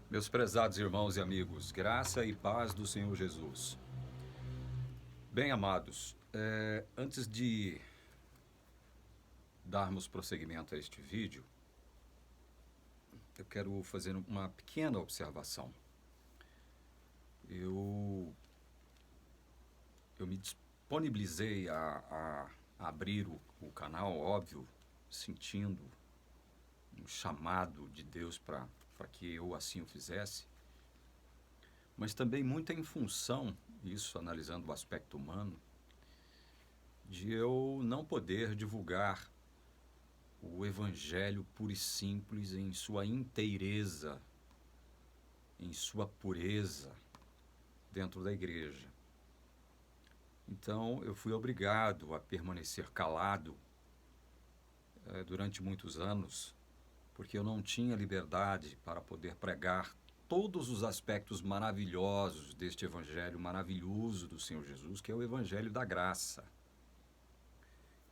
Meus prezados irmãos e amigos, graça e paz do Senhor Jesus. Bem amados, antes de darmos prosseguimento a este vídeo, eu quero fazer uma pequena observação. Eu me disponibilizei a abrir o canal, óbvio, sentindo um chamado de Deus para que eu assim o fizesse, mas também muito em função, isso analisando o aspecto humano, de eu não poder divulgar o Evangelho puro e simples em sua inteireza, em sua pureza, dentro da igreja. Então eu fui obrigado a permanecer calado durante muitos anos, porque eu não tinha liberdade para poder pregar todos os aspectos maravilhosos deste Evangelho maravilhoso do Senhor Jesus, que é o Evangelho da graça.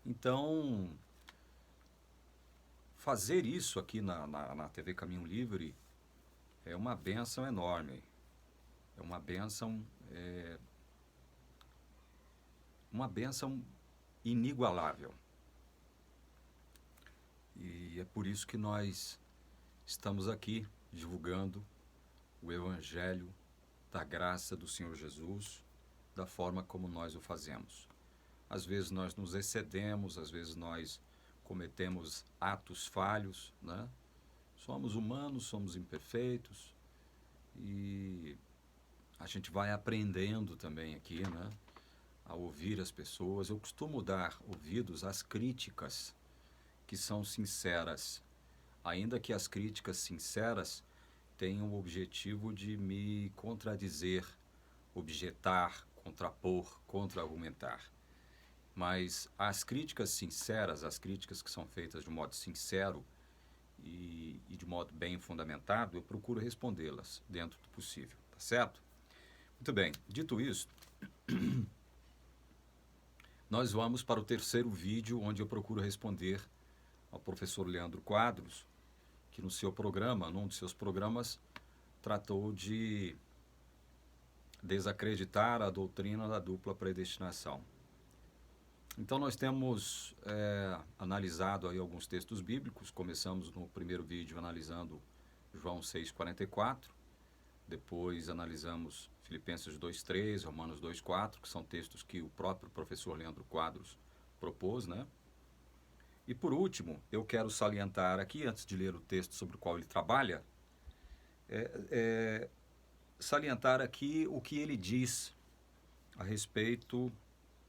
Então, fazer isso aqui na TV Caminho Livre é uma bênção enorme, é uma bênção inigualável. E é por isso que nós estamos aqui divulgando o Evangelho da graça do Senhor Jesus da forma como nós o fazemos. Às vezes nós nos excedemos, às vezes nós cometemos atos falhos, né? Somos humanos, somos imperfeitos e a gente vai aprendendo também aqui, né? A ouvir as pessoas. Eu costumo dar ouvidos às críticas que são sinceras, ainda que as críticas sinceras tenham o objetivo de me contradizer, objetar, contrapor, contra-argumentar. Mas as críticas sinceras, as críticas que são feitas de modo sincero e de modo bem fundamentado, eu procuro respondê-las dentro do possível, tá certo? Muito bem, dito isso, nós vamos para o terceiro vídeo, onde eu procuro responder ao professor Leandro Quadros, que no seu programa, num dos seus programas, tratou de desacreditar a doutrina da dupla predestinação. Então nós temos analisado aí alguns textos bíblicos. Começamos no primeiro vídeo analisando João 6,44, depois analisamos Filipenses 2,3, Romanos 2,4, que são textos que o próprio professor Leandro Quadros propôs, né? E por último, eu quero salientar aqui, antes de ler o texto sobre o qual ele trabalha, salientar aqui o que ele diz a respeito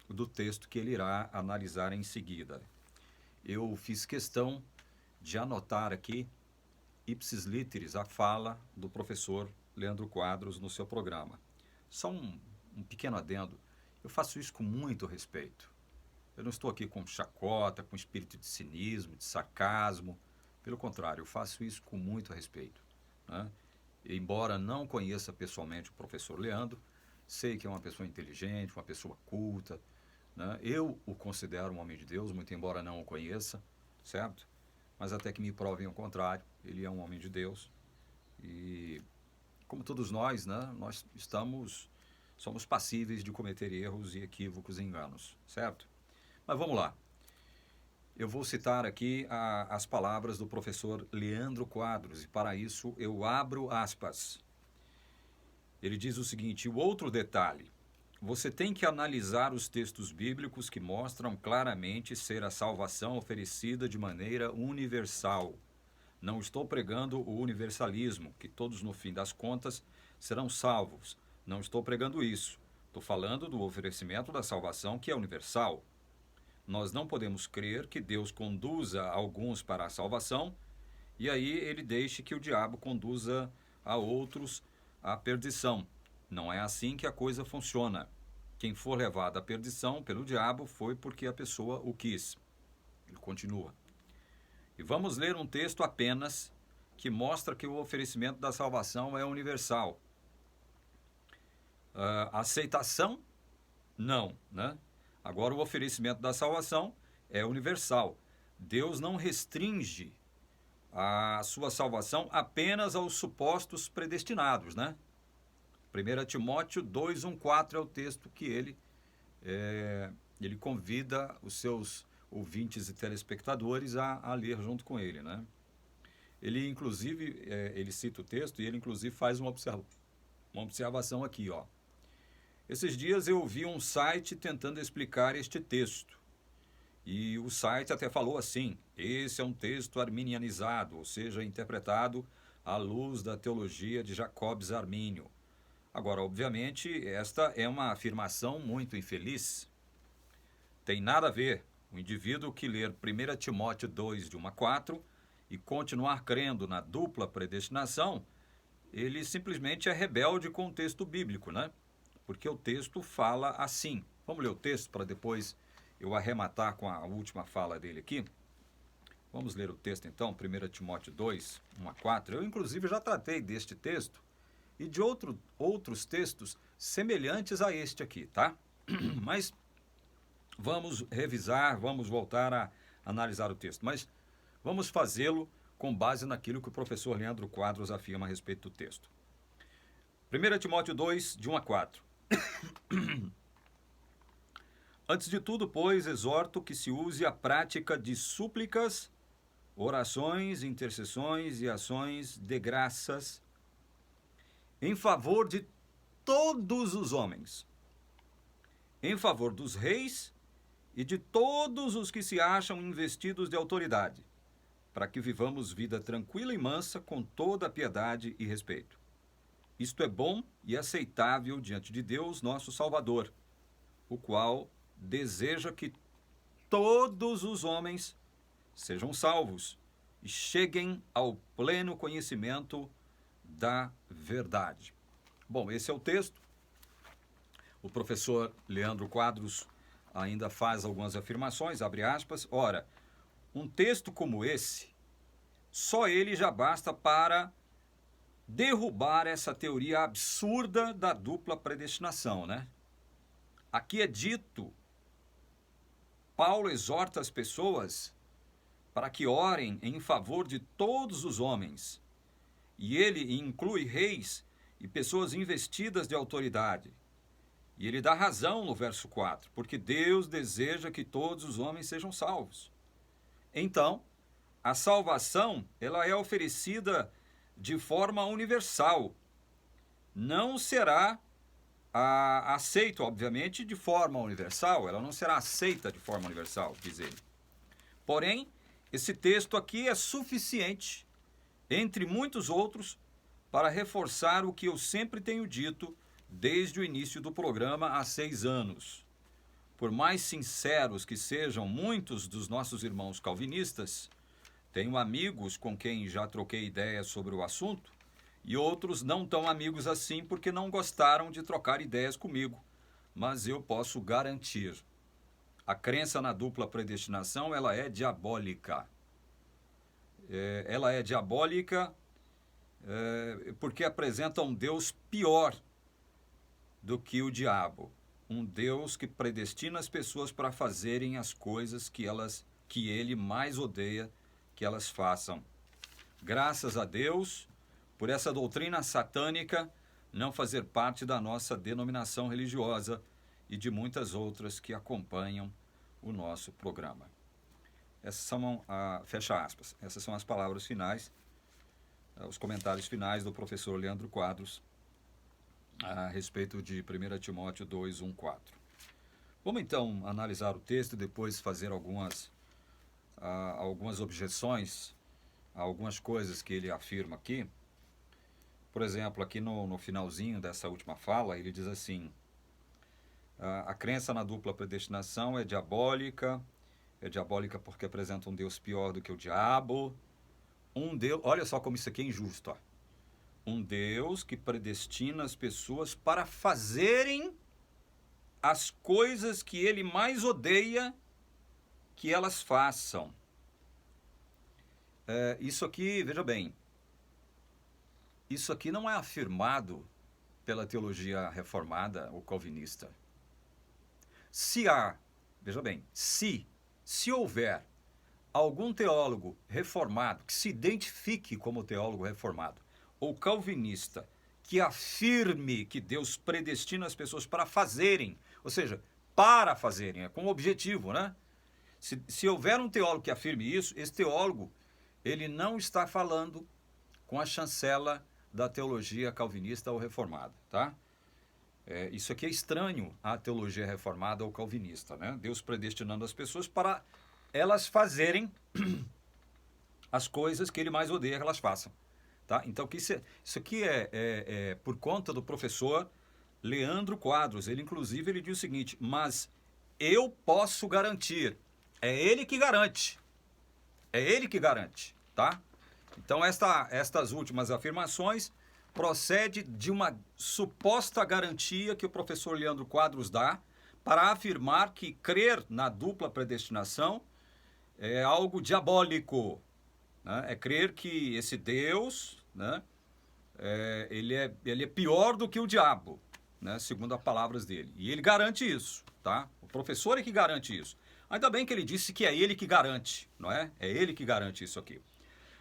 do texto que ele irá analisar em seguida. Eu fiz questão de anotar aqui, ipsis literis, a fala do professor Leandro Quadros no seu programa. Só um pequeno adendo, eu faço isso com muito respeito. Eu não estou aqui com chacota, com espírito de cinismo, de sarcasmo. Pelo contrário, eu faço isso com muito respeito, né? Embora não conheça pessoalmente o professor Leandro, sei que é uma pessoa inteligente, uma pessoa culta, né? Eu o considero um homem de Deus, muito embora não o conheça, certo? Mas até que me provem o contrário, ele é um homem de Deus. E como todos nós, né, nós somos passíveis de cometer erros e equívocos e enganos, certo? Mas vamos lá. Eu vou citar aqui as palavras do professor Leandro Quadros, e para isso eu abro aspas. Ele diz o seguinte: o outro detalhe, você tem que analisar os textos bíblicos que mostram claramente ser a salvação oferecida de maneira universal. Não estou pregando o universalismo, que todos no fim das contas serão salvos. Não estou pregando isso. Estou falando do oferecimento da salvação que é universal. Nós não podemos crer que Deus conduza alguns para a salvação e aí ele deixe que o diabo conduza a outros à perdição. Não é assim que a coisa funciona. Quem for levado à perdição pelo diabo foi porque a pessoa o quis. Ele continua. E vamos ler um texto apenas que mostra que o oferecimento da salvação é universal. Aceitação? Não, né? Agora, o oferecimento da salvação é universal. Deus não restringe a sua salvação apenas aos supostos predestinados, né? 1 Timóteo 2:1-4 é o texto que ele convida os seus ouvintes e telespectadores a ler junto com ele, né? Ele, inclusive, ele cita o texto e ele, inclusive, faz uma observação aqui, ó. Esses dias eu vi um site tentando explicar este texto. E o site até falou assim: esse é um texto arminianizado, ou seja, interpretado à luz da teologia de Jacobs Armínio. Agora, obviamente, esta é uma afirmação muito infeliz. Tem nada a ver. O indivíduo que ler 1 Timóteo 2:1-4 e continuar crendo na dupla predestinação, ele simplesmente é rebelde com o texto bíblico, né? Porque o texto fala assim. Vamos ler o texto para depois eu arrematar com a última fala dele aqui. Vamos ler o texto então, 1 Timóteo 2:1-4. Eu, inclusive, já tratei deste texto e de outros textos semelhantes a este aqui, tá? Mas vamos revisar, vamos voltar a analisar o texto. Mas vamos fazê-lo com base naquilo que o professor Leandro Quadros afirma a respeito do texto. 1 Timóteo 2:1-4. Antes de tudo, pois, exorto que se use a prática de súplicas, orações, intercessões e ações de graças em favor de todos os homens, em favor dos reis e de todos os que se acham investidos de autoridade, para que vivamos vida tranquila e mansa com toda a piedade e respeito. Isto é bom e aceitável diante de Deus, nosso Salvador, o qual deseja que todos os homens sejam salvos e cheguem ao pleno conhecimento da verdade. Bom, esse é o texto. O professor Leandro Quadros ainda faz algumas afirmações, abre aspas. Ora, um texto como esse, só ele já basta para derrubar essa teoria absurda da dupla predestinação, né? Aqui é dito, Paulo exorta as pessoas para que orem em favor de todos os homens. E ele inclui reis e pessoas investidas de autoridade. E ele dá razão no verso 4, porque Deus deseja que todos os homens sejam salvos. Então, a salvação, ela é oferecida de forma universal. Não será aceito, obviamente, de forma universal. Ela não será aceita de forma universal, diz ele. Porém, esse texto aqui é suficiente, entre muitos outros, para reforçar o que eu sempre tenho dito desde o início do programa há 6 anos. Por mais sinceros que sejam muitos dos nossos irmãos calvinistas, tenho amigos com quem já troquei ideias sobre o assunto, e outros não tão amigos assim porque não gostaram de trocar ideias comigo. Mas eu posso garantir, a crença na dupla predestinação, ela é diabólica. Ela é diabólica porque apresenta um Deus pior do que o diabo. Um Deus que predestina as pessoas para fazerem as coisas que ele mais odeia que elas façam. Graças a Deus por essa doutrina satânica não fazer parte da nossa denominação religiosa e de muitas outras que acompanham o nosso programa. Essas são, fecha aspas, essas são as palavras finais, os comentários finais do professor Leandro Quadros a respeito de 1 Timóteo 2:1-4. Vamos então analisar o texto e depois fazer algumas objeções a algumas coisas que ele afirma aqui. Por exemplo, aqui no finalzinho dessa última fala, ele diz assim: a crença na dupla predestinação é diabólica porque apresenta um Deus pior do que o diabo. Um Deus, olha só como isso aqui é injusto, ó. Um Deus que predestina as pessoas para fazerem as coisas que ele mais odeia que elas façam. Isso aqui, veja bem, isso aqui não é afirmado pela teologia reformada ou calvinista. Veja bem, se houver algum teólogo reformado que se identifique como teólogo reformado ou calvinista que afirme que Deus predestina as pessoas para fazerem, ou seja, para fazerem, é com objetivo, né? Se houver um teólogo que afirme isso, esse teólogo, ele não está falando com a chancela da teologia calvinista ou reformada, tá? Isso aqui é estranho à teologia reformada ou calvinista, né? Deus predestinando as pessoas para elas fazerem as coisas que ele mais odeia que elas façam, tá? Então, isso aqui é por conta do professor Leandro Quadros. Ele, inclusive, ele diz o seguinte: mas eu posso garantir. É ele que garante. É ele que garante, tá? Então, estas últimas afirmações procede de uma suposta garantia que o professor Leandro Quadros dá para afirmar que crer na dupla predestinação é algo diabólico, né? É crer que esse Deus, né, ele é pior do que o diabo, né, segundo as palavras dele. E ele garante isso, tá? O professor é que garante isso. Ainda bem que ele disse que é ele que garante, não é? É ele que garante isso aqui.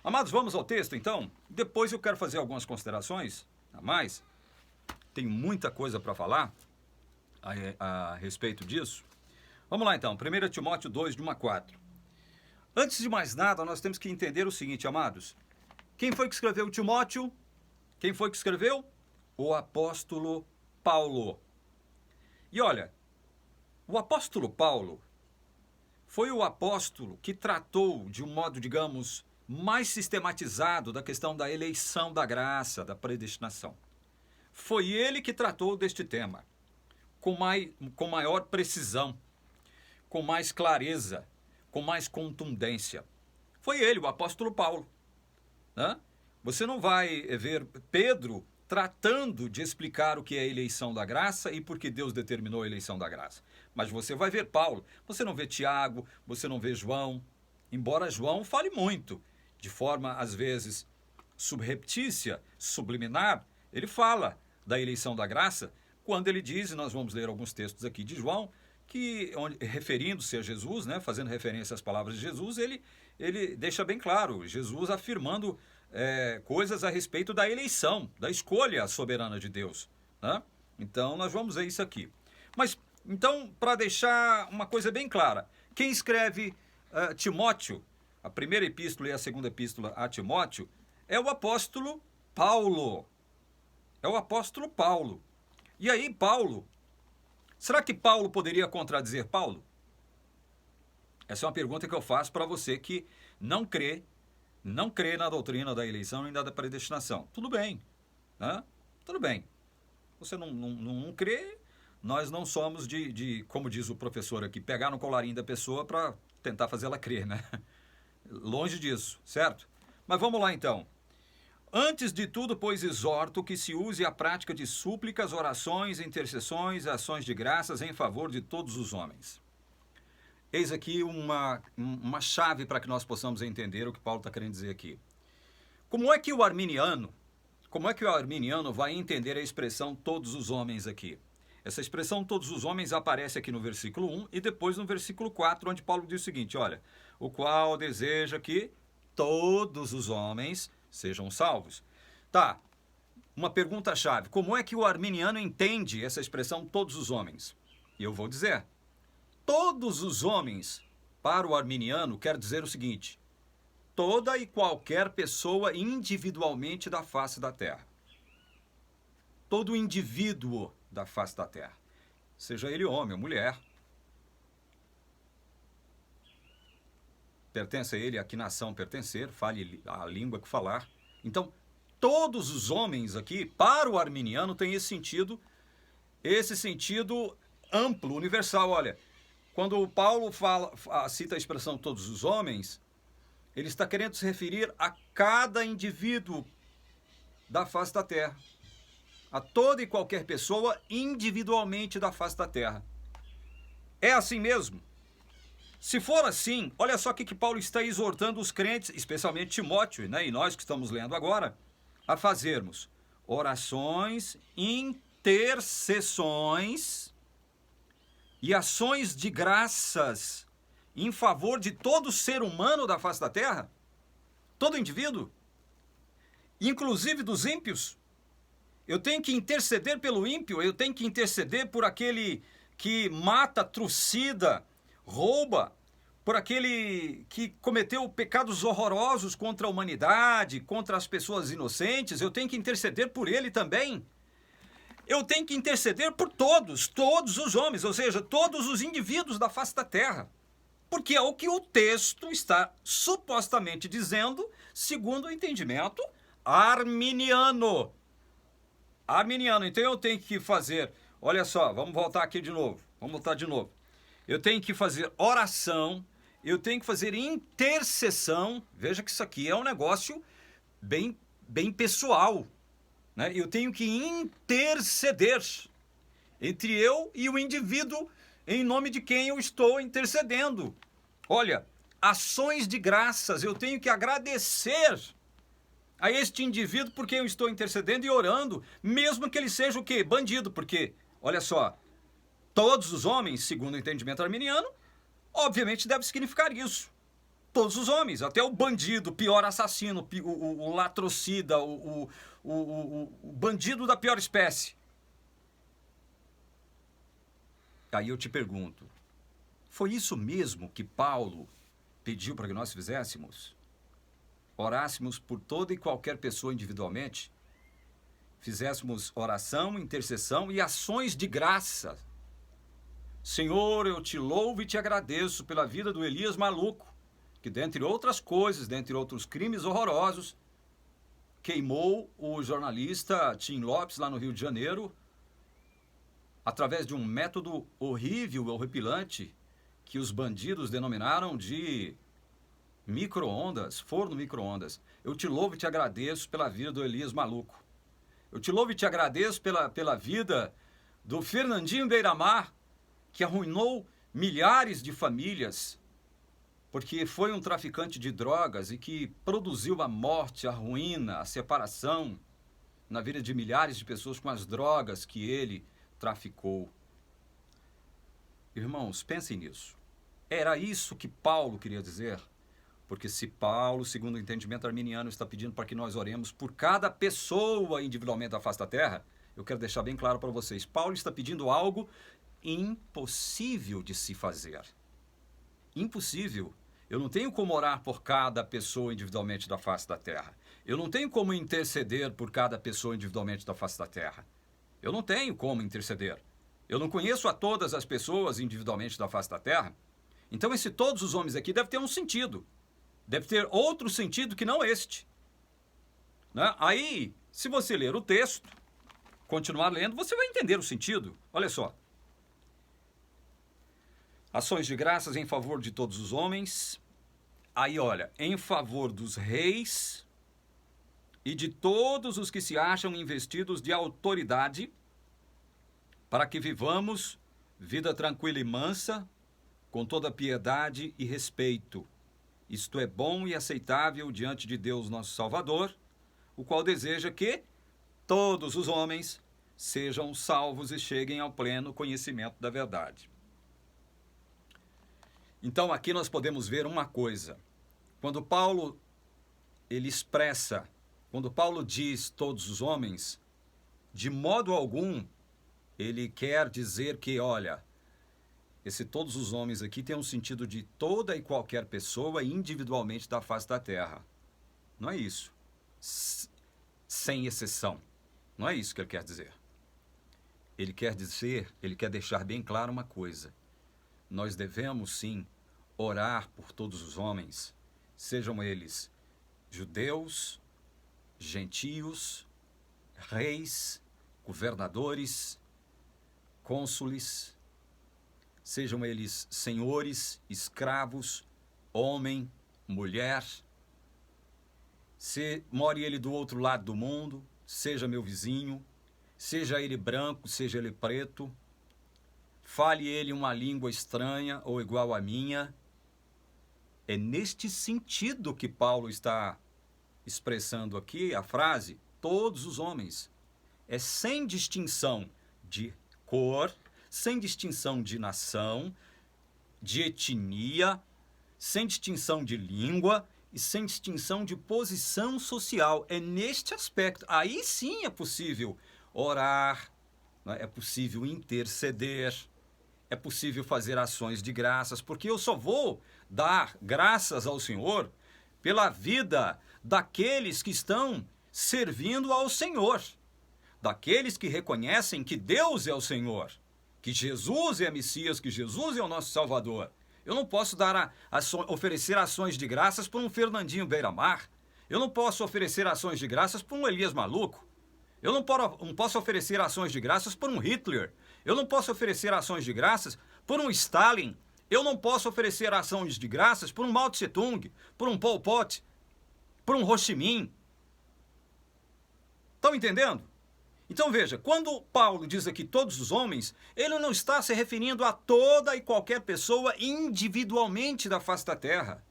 Amados, vamos ao texto, então? Depois eu quero fazer algumas considerações a mais. Tem muita coisa para falar a respeito disso. Vamos lá, então. 1 Timóteo 2, de 1 a 4. Antes de mais nada, nós temos que entender o seguinte, amados. Quem foi que escreveu Timóteo? Quem foi que escreveu? O apóstolo Paulo. E olha, o apóstolo Paulo foi o apóstolo que tratou de um modo, digamos, mais sistematizado da questão da eleição da graça, da predestinação. Foi ele que tratou deste tema com maior precisão, com mais clareza, com mais contundência. Foi ele, o apóstolo Paulo, né? Você não vai ver Pedro tratando de explicar o que é a eleição da graça e por que Deus determinou a eleição da graça. Mas você vai ver Paulo, você não vê Tiago, você não vê João, embora João fale muito, de forma às vezes subreptícia, subliminar, ele fala da eleição da graça quando ele diz, e nós vamos ler alguns textos aqui de João, que referindo-se a Jesus, né, fazendo referência às palavras de Jesus, ele deixa bem claro, Jesus afirmando coisas a respeito da eleição, da escolha soberana de Deus, né? Então nós vamos ver isso aqui. Mas então, para deixar uma coisa bem clara, quem escreve Timóteo, a primeira epístola e a segunda epístola a Timóteo, é o apóstolo Paulo. É o apóstolo Paulo. E aí, Paulo, será que Paulo poderia contradizer Paulo? Essa é uma pergunta que eu faço para você que não crê na doutrina da eleição nem da predestinação. Tudo bem, né? Tudo bem. Você não crê, nós não somos como diz o professor aqui, pegar no colarinho da pessoa para tentar fazer ela crer, né? Longe disso, certo? Mas vamos lá então. Antes de tudo, pois, exorto que se use a prática de súplicas, orações, intercessões, ações de graças em favor de todos os homens. Eis aqui uma chave para que nós possamos entender o que Paulo está querendo dizer aqui. Como é que o arminiano vai entender a expressão todos os homens aqui? Essa expressão todos os homens aparece aqui no versículo 1 e depois no versículo 4, onde Paulo diz o seguinte, olha, o qual deseja que todos os homens sejam salvos. Tá, uma pergunta-chave. Como é que o arminiano entende essa expressão todos os homens? E eu vou dizer, todos os homens, para o arminiano, quer dizer o seguinte, toda e qualquer pessoa individualmente da face da terra. Todo indivíduo da face da terra, seja ele homem ou mulher, pertence a ele a que nação pertencer, fale a língua que falar. Então, todos os homens aqui, para o arminiano, tem esse sentido amplo, universal. Olha, quando o Paulo cita a expressão todos os homens, ele está querendo se referir a cada indivíduo da face da terra, a toda e qualquer pessoa individualmente da face da terra. É assim mesmo? Se for assim, olha só o que Paulo está exortando os crentes, especialmente Timóteo, né, e nós que estamos lendo agora, a fazermos orações, intercessões e ações de graças em favor de todo ser humano da face da terra? Todo indivíduo? Inclusive dos ímpios? Eu tenho que interceder pelo ímpio, eu tenho que interceder por aquele que mata, trucida, rouba, por aquele que cometeu pecados horrorosos contra a humanidade, contra as pessoas inocentes, eu tenho que interceder por ele também. Eu tenho que interceder por todos os homens, ou seja, todos os indivíduos da face da terra. Porque é o que o texto está supostamente dizendo, segundo o entendimento arminiano. Arminiano. Então eu tenho que fazer, olha só, vamos voltar aqui de novo. Vamos voltar de novo. Eu tenho que fazer oração, eu tenho que fazer intercessão. Veja que isso aqui é um negócio bem pessoal, né? Eu tenho que interceder entre eu e o indivíduo em nome de quem eu estou intercedendo. Olha, ações de graças, eu tenho que agradecer a este indivíduo por quem eu estou intercedendo e orando, mesmo que ele seja o quê? Bandido, porque, olha só, todos os homens, segundo o entendimento arminiano, obviamente deve significar isso. Todos os homens, até o bandido, o pior assassino, o latrocida, o bandido da pior espécie. Aí eu te pergunto, foi isso mesmo que Paulo pediu para que nós fizéssemos? Orássemos por toda e qualquer pessoa individualmente? Fizéssemos oração, intercessão e ações de graça. Senhor, eu te louvo e te agradeço pela vida do Elias maluco, que dentre outras coisas, dentre outros crimes horrorosos, queimou o jornalista Tim Lopes lá no Rio de Janeiro, através de um método horrível, horripilante, que os bandidos denominaram de micro-ondas, forno micro-ondas. Eu te louvo e te agradeço pela vida do Elias maluco. Eu te louvo e te agradeço pela vida do Fernandinho Beiramar, que arruinou milhares de famílias, porque foi um traficante de drogas e que produziu a morte, a ruína, a separação na vida de milhares de pessoas com as drogas que ele traficou. Irmãos, pensem nisso. Era isso que Paulo queria dizer? Porque se Paulo, segundo o entendimento arminiano, está pedindo para que nós oremos por cada pessoa individualmente da face da terra, eu quero deixar bem claro para vocês, Paulo está pedindo algo impossível de se fazer. Impossível. Eu não tenho como orar por cada pessoa individualmente da face da terra. Eu não tenho como interceder por cada pessoa individualmente da face da terra. Eu não tenho como interceder. Eu não conheço a todas as pessoas individualmente da face da terra. Então, esse todos os homens aqui deve ter um sentido. Deve ter outro sentido que não este. Né? Aí, se você ler o texto, continuar lendo, você vai entender o sentido. Olha só. Ações de graças em favor de todos os homens. Aí, olha, em favor dos reis e de todos os que se acham investidos de autoridade, para que vivamos vida tranquila e mansa, com toda piedade e respeito. Isto é bom e aceitável diante de Deus nosso Salvador, o qual deseja que todos os homens sejam salvos e cheguem ao pleno conhecimento da verdade. Então aqui nós podemos ver uma coisa. Quando Paulo quando Paulo diz todos os homens, de modo algum ele quer dizer que, olha, esse todos os homens aqui tem um sentido de toda e qualquer pessoa individualmente da face da terra. Não é isso. Sem exceção. Não é isso que ele quer dizer. Ele quer deixar bem claro uma coisa. Nós devemos, sim, orar por todos os homens, sejam eles judeus, gentios, reis, governadores, cônsules, sejam eles senhores, escravos, homem, mulher, se more ele do outro lado do mundo, seja meu vizinho, seja ele branco, seja ele preto, fale ele uma língua estranha ou igual à minha. É neste sentido que Paulo está expressando aqui a frase, todos os homens. É sem distinção de cor, sem distinção de nação, de etnia, sem distinção de língua e sem distinção de posição social. É neste aspecto. Aí sim é possível orar, né? É possível interceder, é possível fazer ações de graças, porque eu só vou dar graças ao Senhor pela vida daqueles que estão servindo ao Senhor, daqueles que reconhecem que Deus é o Senhor, que Jesus é Messias, que Jesus é o nosso Salvador. Eu não posso oferecer ações de graças por um Fernandinho Beiramar. Eu não posso oferecer ações de graças por um Elias Maluco. Eu não posso oferecer ações de graças por um Hitler. Eu não posso oferecer ações de graças por um Stalin. Eu não posso oferecer ações de graças por um Mao Tse Tung, por um Pol Pot, por um Ho Chi Minh. Estão entendendo? Então veja, quando Paulo diz aqui todos os homens, ele não está se referindo a toda e qualquer pessoa individualmente da face da terra,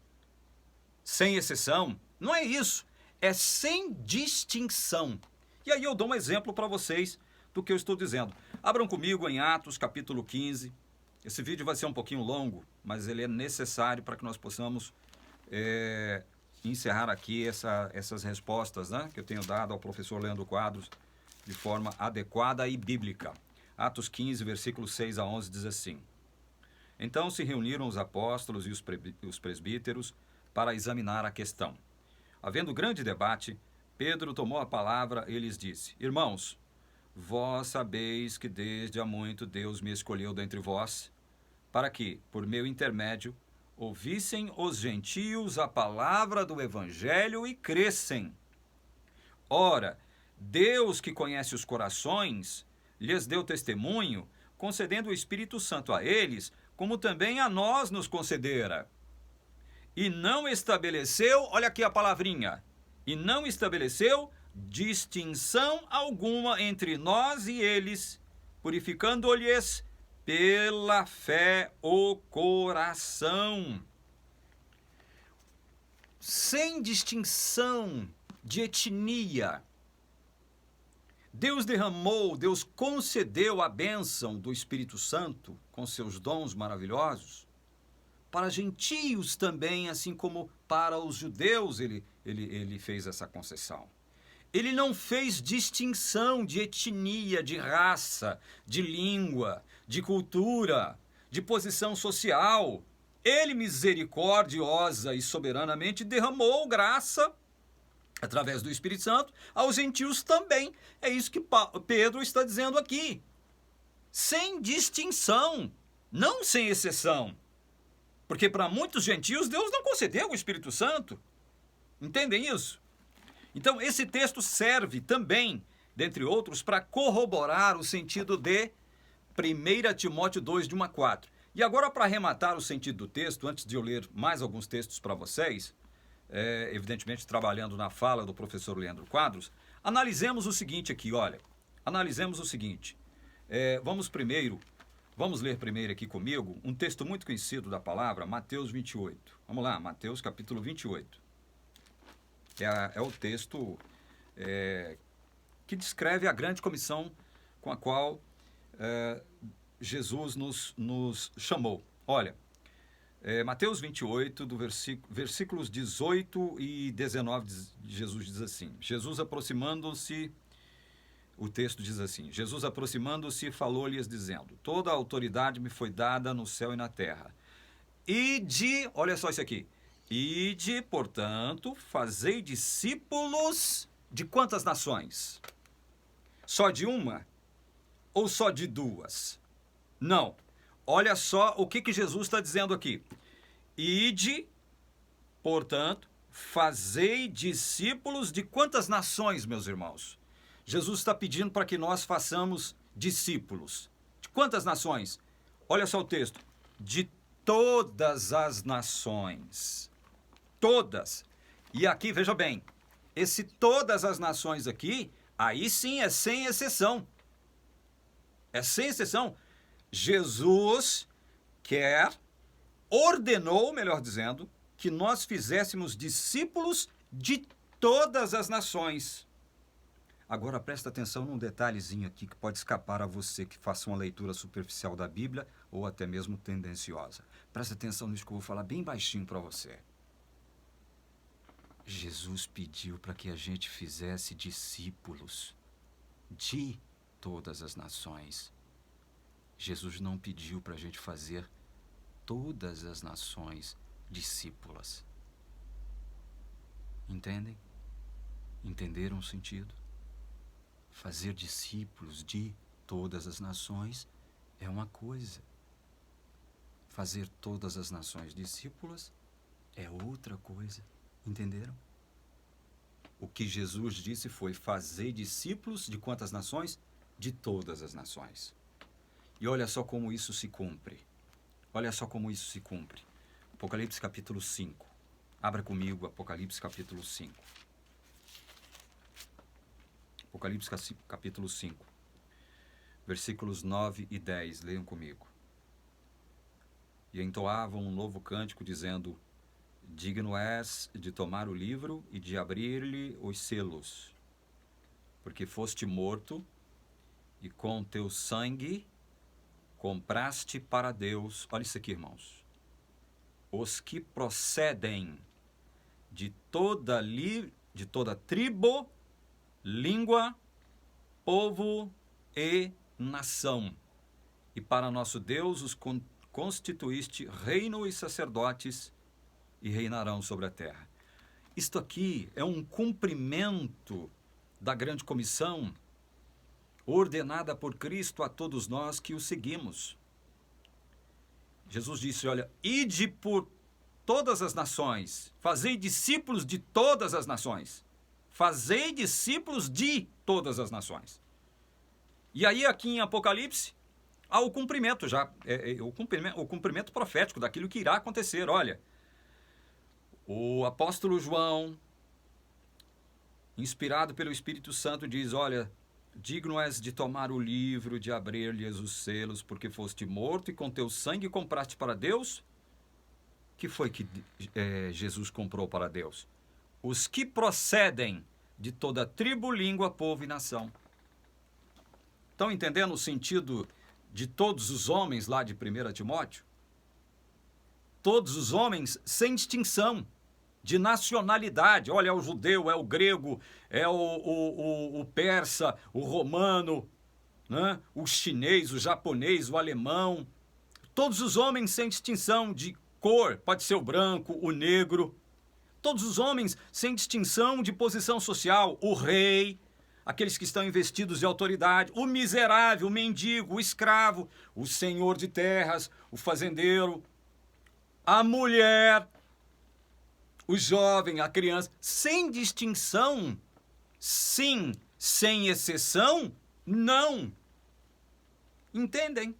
sem exceção. Não é isso, é sem distinção. E aí eu dou um exemplo para vocês do que eu estou dizendo. Abram comigo em Atos capítulo 15. Esse vídeo vai ser um pouquinho longo, mas ele é necessário para que nós possamos encerrar aqui essas respostas, né, que eu tenho dado ao professor Leandro Quadros, de forma adequada e bíblica. Atos 15, versículos 6 a 11, diz assim: Então se reuniram os apóstolos e os presbíteros para examinar a questão. Havendo grande debate, Pedro tomou a palavra e lhes disse: Irmãos, vós sabeis que desde há muito Deus me escolheu dentre vós, para que, por meu intermédio, ouvissem os gentios a palavra do evangelho e crescem. Ora, Deus, que conhece os corações, lhes deu testemunho, concedendo o Espírito Santo a eles, como também a nós nos concedera. E não estabeleceu, olha aqui a palavrinha, e não estabeleceu distinção alguma entre nós e eles, purificando-lhes pela fé o coração. Sem distinção de etnia, Deus concedeu a bênção do Espírito Santo, com seus dons maravilhosos, para gentios também, assim como para os judeus ele fez essa concessão. Ele não fez distinção de etnia, de raça, de língua, de cultura, de posição social. Ele misericordiosa e soberanamente derramou graça através do Espírito Santo aos gentios também. É isso que Pedro está dizendo aqui. Sem distinção, não sem exceção. Porque para muitos gentios Deus não concedeu o Espírito Santo. Entendem isso? Então esse texto serve também, dentre outros, para corroborar o sentido de 1 Timóteo 2, de 1 a 4. E agora, para arrematar o sentido do texto, antes de eu ler mais alguns textos para vocês, evidentemente trabalhando na fala do professor Leandro Quadros, analisemos o seguinte aqui, olha. Analisemos o seguinte. Vamos ler primeiro aqui comigo um texto muito conhecido da palavra, Mateus 28. Vamos lá, Mateus capítulo 28. É o texto que descreve a grande comissão com a qual Jesus nos chamou. Olha, Mateus 28, versículos 18 e 19, Jesus diz assim: Jesus aproximando-se, o texto diz assim: Jesus aproximando-se falou-lhes dizendo: Toda a autoridade me foi dada no céu e na terra. Olha só isso aqui, ide, portanto, fazei discípulos de quantas nações? Só de uma? Ou só de duas? Não. Olha só o que Jesus está dizendo aqui. Ide, portanto, fazei discípulos de quantas nações, meus irmãos? Jesus está pedindo para que nós façamos discípulos. De quantas nações? Olha só o texto. De todas as nações. Todas. E aqui, veja bem, esse todas as nações aqui, aí sim é sem exceção. É sem exceção. Jesus ordenou, melhor dizendo, que nós fizéssemos discípulos de todas as nações. Agora presta atenção num detalhezinho aqui que pode escapar a você que faça uma leitura superficial da Bíblia ou até mesmo tendenciosa. Presta atenção nisso que eu vou falar bem baixinho para você. Jesus pediu para que a gente fizesse discípulos de todas as nações. Jesus não pediu para a gente fazer todas as nações discípulas. Entendem? Entenderam o sentido? Fazer discípulos de todas as nações é uma coisa. Fazer todas as nações discípulas é outra coisa. Entenderam? O que Jesus disse foi fazer discípulos de quantas nações? De todas as nações. E olha só como isso se cumpre. Olha só como isso se cumpre. Apocalipse capítulo 5. Abra comigo Apocalipse capítulo 5. Apocalipse capítulo 5. Versículos 9 e 10. Leiam comigo. E entoavam um novo cântico, dizendo: digno és de tomar o livro e de abrir-lhe os selos, porque foste morto e com teu sangue compraste para Deus, olha isso aqui, irmãos, os que procedem de toda tribo, língua, povo e nação. E para nosso Deus os constituíste reino e sacerdotes, e reinarão sobre a terra. Isto aqui é um cumprimento da grande comissão ordenada por Cristo a todos nós que o seguimos. Jesus disse, olha, ide por todas as nações, fazei discípulos de todas as nações. Fazei discípulos de todas as nações. E aí aqui em Apocalipse, há o cumprimento já, o cumprimento profético daquilo que irá acontecer. Olha, o apóstolo João, inspirado pelo Espírito Santo, diz, olha, digno és de tomar o livro, de abrir-lhes os selos, porque foste morto e com teu sangue compraste para Deus. Que foi que Jesus comprou para Deus? Os que procedem de toda tribo, língua, povo e nação. Estão entendendo o sentido de todos os homens lá de 1 Timóteo? Todos os homens sem distinção de nacionalidade. Olha, é o judeu, é o grego, é o persa, o romano, né? O chinês, o japonês, o alemão. Todos os homens sem distinção de cor, pode ser o branco, o negro. Todos os homens sem distinção de posição social, o rei, aqueles que estão investidos de autoridade, o miserável, o mendigo, o escravo, o senhor de terras, o fazendeiro, a mulher, o jovem, a criança, sem distinção, sim, sem exceção, não. Entendem?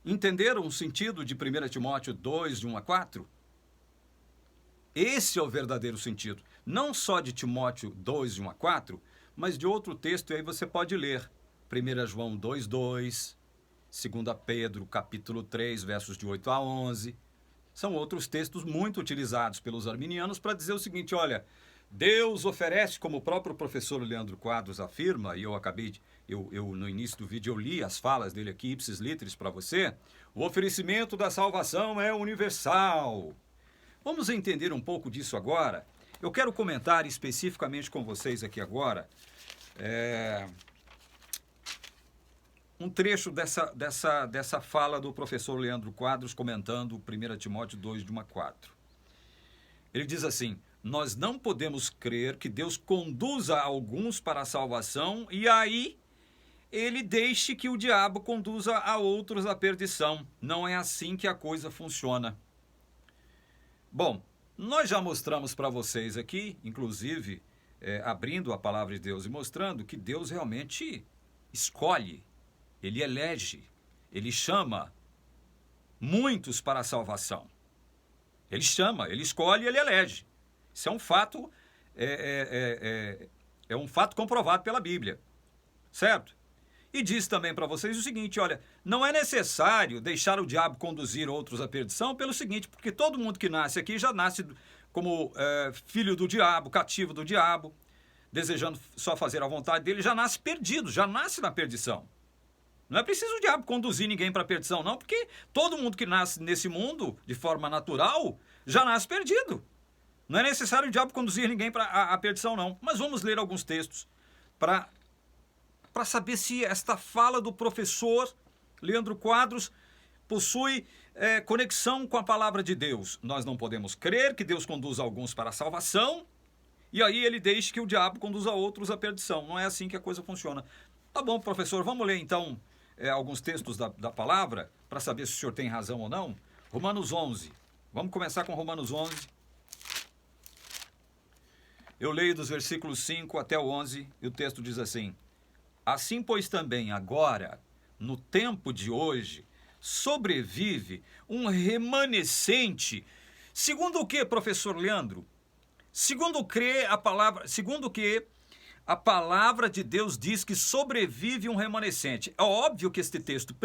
Entenderam o sentido de 1 Timóteo 2, de 1 a 4? Esse é o verdadeiro sentido. Não só de Timóteo 2, de 1 a 4, mas de outro texto, e aí você pode ler. 1 João 2, 2, 2 Pedro, capítulo 3, versos de 8 a 11. São outros textos muito utilizados pelos arminianos para dizer o seguinte, olha, Deus oferece, como o próprio professor Leandro Quadros afirma, e eu acabei de, no início do vídeo eu li as falas dele aqui, ipsis literis, para você, o oferecimento da salvação é universal. Vamos entender um pouco disso agora. Eu quero comentar especificamente com vocês aqui agora um trecho dessa fala do professor Leandro Quadros comentando 1 Timóteo 2, de 1 a 4. Ele diz assim, nós não podemos crer que Deus conduza alguns para a salvação e aí ele deixe que o diabo conduza a outros à perdição. Não é assim que a coisa funciona. Bom, nós já mostramos para vocês aqui, inclusive, abrindo a palavra de Deus e mostrando que Deus realmente escolhe, ele elege, ele chama muitos para a salvação. Ele chama, ele escolhe e ele elege. Isso é um fato, é um fato comprovado pela Bíblia, certo? E diz também para vocês o seguinte, olha, não é necessário deixar o diabo conduzir outros à perdição pelo seguinte, porque todo mundo que nasce aqui já nasce como filho do diabo, cativo do diabo, desejando só fazer a vontade dele, já nasce perdido, já nasce na perdição. Não é preciso o diabo conduzir ninguém para a perdição, não, porque todo mundo que nasce nesse mundo, de forma natural, já nasce perdido. Não é necessário o diabo conduzir ninguém para a perdição, não. Mas vamos ler alguns textos para saber se esta fala do professor Leandro Quadros possui conexão com a palavra de Deus. Nós não podemos crer que Deus conduza alguns para a salvação e aí ele deixe que o diabo conduza outros à perdição. Não é assim que a coisa funciona. Tá bom, professor, vamos ler então alguns textos da palavra para saber se o senhor tem razão ou não. Romanos 11. Vamos começar com Romanos 11. Eu leio dos versículos 5 até o 11 e o texto diz assim: assim, pois, também agora, no tempo de hoje, sobrevive um remanescente. Segundo o que, professor Leandro? Segundo que a palavra de Deus diz que sobrevive um remanescente. É óbvio que este texto,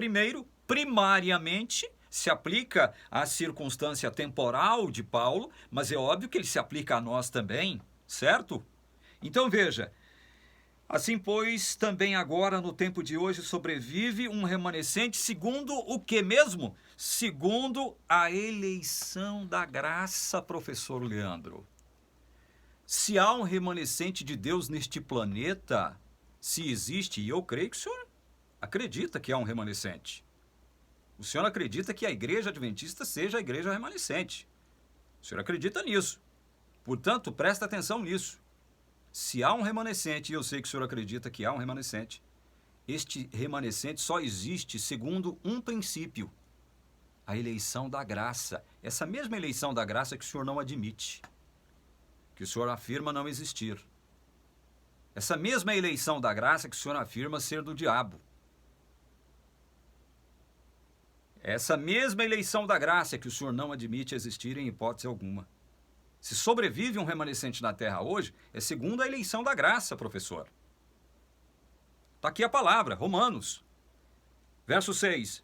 primariamente, se aplica à circunstância temporal de Paulo, mas é óbvio que ele se aplica a nós também, certo? Então veja, assim, pois, também agora, no tempo de hoje, sobrevive um remanescente segundo o que mesmo? Segundo a eleição da graça, professor Leandro. Se há um remanescente de Deus neste planeta, se existe, e eu creio que o senhor acredita que há um remanescente. O senhor acredita que a igreja adventista seja a igreja remanescente. O senhor acredita nisso. Portanto, presta atenção nisso. Se há um remanescente, e eu sei que o senhor acredita que há um remanescente, este remanescente só existe segundo um princípio: a eleição da graça. Essa mesma eleição da graça que o senhor não admite, que o senhor afirma não existir. Essa mesma eleição da graça que o senhor afirma ser do diabo. Essa mesma eleição da graça que o senhor não admite existir em hipótese alguma. Se sobrevive um remanescente na terra hoje, é segundo a eleição da graça, professor. Está aqui a palavra, Romanos. Verso 6.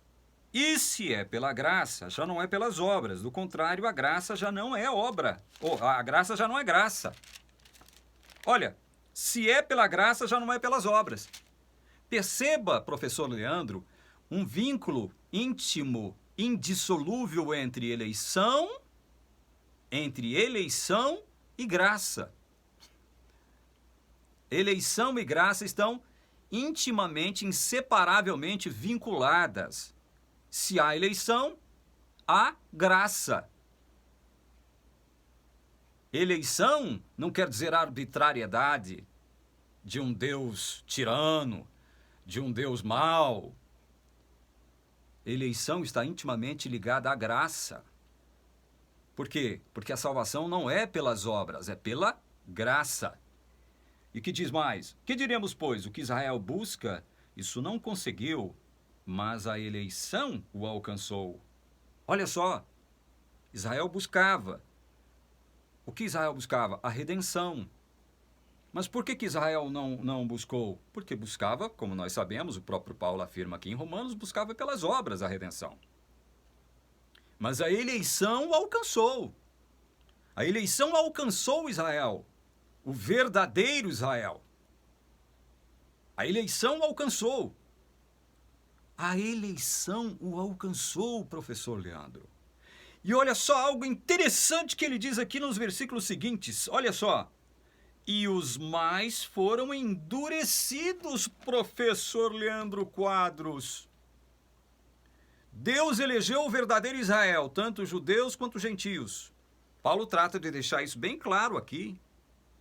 E se é pela graça, já não é pelas obras. Do contrário, a graça já não é obra. A graça já não é graça. Olha, se é pela graça, já não é pelas obras. Perceba, professor Leandro, um vínculo íntimo, indissolúvel entre eleição e graça. Eleição e graça estão intimamente, inseparavelmente vinculadas. Se há eleição, há graça. Eleição não quer dizer arbitrariedade de um Deus tirano, de um Deus mau. Eleição está intimamente ligada à graça. Por quê? Porque a salvação não é pelas obras, é pela graça. E que diz mais? Que diremos, pois? O que Israel busca, isso não conseguiu, mas a eleição o alcançou. Olha só, Israel buscava. O que Israel buscava? A redenção. Mas por que Israel não buscou? Porque buscava, como nós sabemos, o próprio Paulo afirma aqui em Romanos, buscava pelas obras a redenção. Mas a eleição o alcançou. A eleição alcançou Israel, o verdadeiro Israel. A eleição o alcançou. A eleição o alcançou, professor Leandro. E olha só algo interessante que ele diz aqui nos versículos seguintes. Olha só. E os mais foram endurecidos, professor Leandro Quadros. Deus elegeu o verdadeiro Israel, tanto judeus quanto gentios. Paulo trata de deixar isso bem claro aqui,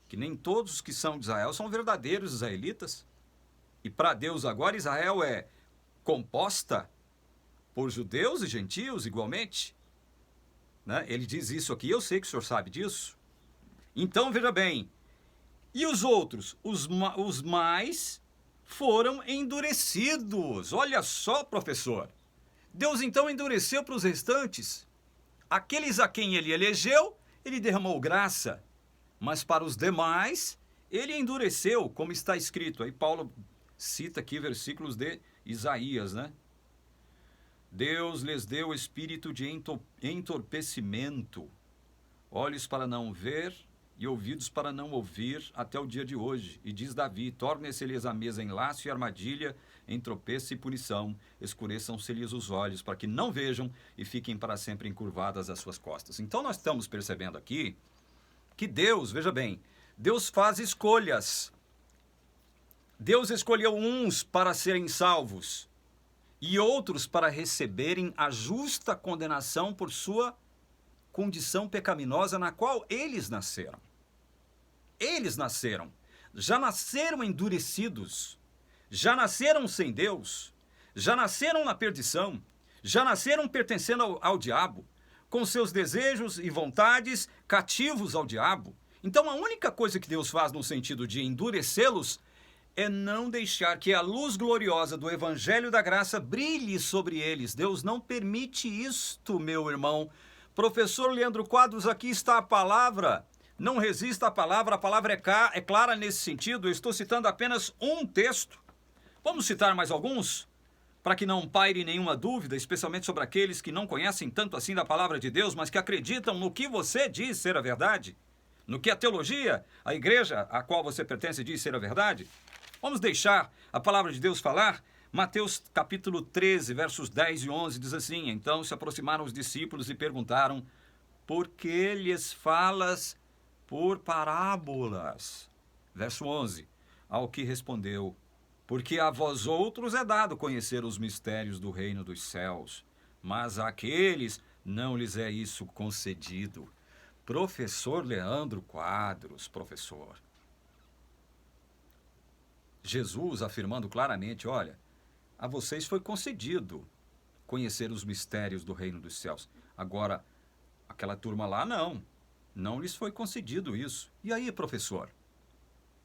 que nem todos os que são de Israel são verdadeiros israelitas. E para Deus agora Israel é composta por judeus e gentios igualmente. Né? Ele diz isso aqui, eu sei que o senhor sabe disso. Então, veja bem, e os outros? Os mais foram endurecidos. Olha só, professor. Deus então endureceu para os restantes. Aqueles a quem ele elegeu, ele derramou graça. Mas para os demais, ele endureceu, como está escrito. Aí Paulo cita aqui versículos de Isaías, né? Deus lhes deu espírito de entorpecimento, olhos para não ver e ouvidos para não ouvir até o dia de hoje. E diz Davi, torne-se-lhes a mesa em laço e armadilha, em tropeço e punição, escureçam-se-lhes os olhos, para que não vejam e fiquem para sempre encurvadas as suas costas. Então nós estamos percebendo aqui que Deus, veja bem, Deus faz escolhas. Deus escolheu uns para serem salvos e outros para receberem a justa condenação por sua condição pecaminosa na qual eles nasceram. Eles nasceram, já nasceram endurecidos, já nasceram sem Deus, já nasceram na perdição, já nasceram pertencendo ao diabo, com seus desejos e vontades cativos ao diabo. Então a única coisa que Deus faz no sentido de endurecê-los é não deixar que a luz gloriosa do Evangelho da Graça brilhe sobre eles. Deus não permite isto, meu irmão. Professor Leandro Quadros, aqui está a palavra. Não resista à palavra, a palavra é clara nesse sentido. Eu estou citando apenas um texto. Vamos citar mais alguns? Para que não paire nenhuma dúvida, especialmente sobre aqueles que não conhecem tanto assim da palavra de Deus, mas que acreditam no que você diz ser a verdade, no que a teologia, a igreja a qual você pertence diz ser a verdade. Vamos deixar a palavra de Deus falar? Mateus capítulo 13, versos 10 e 11 diz assim, então se aproximaram os discípulos e perguntaram, por que lhes falas por parábolas? Verso 11, ao que respondeu, porque a vós outros é dado conhecer os mistérios do reino dos céus, mas àqueles não lhes é isso concedido. Professor Leandro Quadros, professor. Jesus afirmando claramente, olha, a vocês foi concedido conhecer os mistérios do reino dos céus. Agora, aquela turma lá, não lhes foi concedido isso. E aí, professor?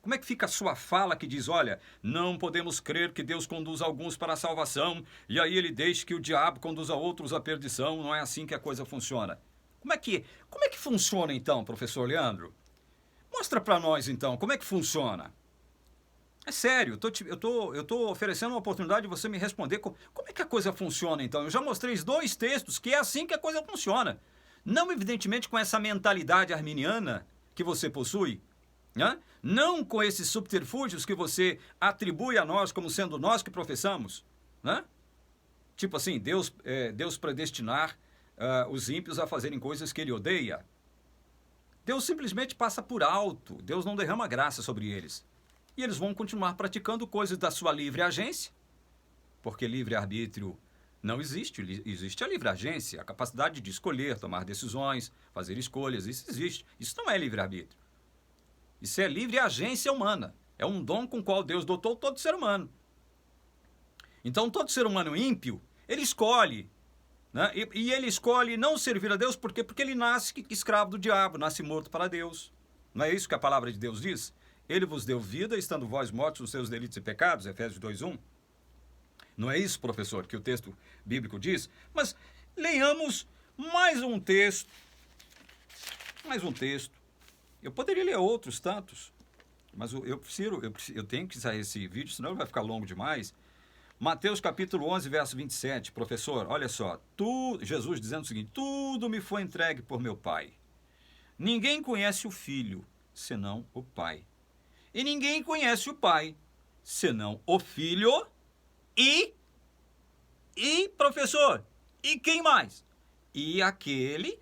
Como é que fica a sua fala que diz, olha, não podemos crer que Deus conduz alguns para a salvação e aí ele deixa que o diabo conduza outros à perdição, não é assim que a coisa funciona. Como é que funciona então, professor Leandro? Mostra para nós então, como é que funciona? É sério, eu tô oferecendo uma oportunidade de você me responder como é que a coisa funciona então. Eu já mostrei 2 textos que é assim que a coisa funciona. Não evidentemente com essa mentalidade arminiana que você possui, né? Não com esses subterfúgios que você atribui a nós como sendo nós que professamos, né? Tipo assim, Deus predestinar os ímpios a fazerem coisas que ele odeia. Deus simplesmente passa por alto, Deus não derrama graça sobre eles. E eles vão continuar praticando coisas da sua livre agência, porque livre-arbítrio não existe, existe a livre agência, a capacidade de escolher, tomar decisões, fazer escolhas, isso existe. Isso não é livre-arbítrio. Isso é livre agência humana, é um dom com o qual Deus dotou todo ser humano. Então todo ser humano ímpio, ele escolhe, né? E ele escolhe não servir a Deus porque ele nasce escravo do diabo, nasce morto para Deus. Não é isso que a palavra de Deus diz? Ele vos deu vida, estando vós mortos nos seus delitos e pecados, Efésios 2:1. Não é isso, professor, que o texto bíblico diz? Mas leiamos mais um texto. Eu poderia ler outros tantos, mas eu tenho que usar esse vídeo, senão ele vai ficar longo demais. Mateus capítulo 11, verso 27, professor, olha só, Jesus dizendo o seguinte, tudo me foi entregue por meu Pai. Ninguém conhece o Filho, senão o Pai. E ninguém conhece o Pai, senão o Filho e professor, e quem mais? E aquele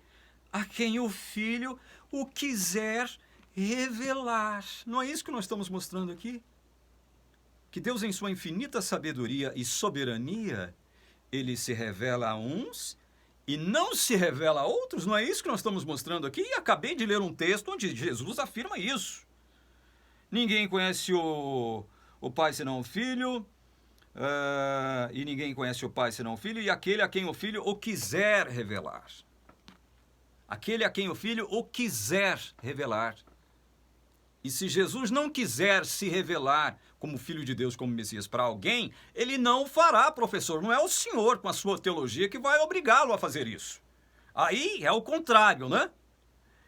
a quem o Filho o quiser revelar. Não é isso que nós estamos mostrando aqui? Que Deus, em sua infinita sabedoria e soberania, ele se revela a uns e não se revela a outros? Não é isso que nós estamos mostrando aqui? E acabei de ler um texto onde Jesus afirma isso. Ninguém conhece o Pai senão o Filho, e ninguém conhece o Pai senão o Filho, e aquele a quem o Filho o quiser revelar. Aquele a quem o Filho o quiser revelar. E se Jesus não quiser se revelar como Filho de Deus, como Messias para alguém, ele não fará, professor. Não é o senhor, com a sua teologia, que vai obrigá-lo a fazer isso. Aí é o contrário, né?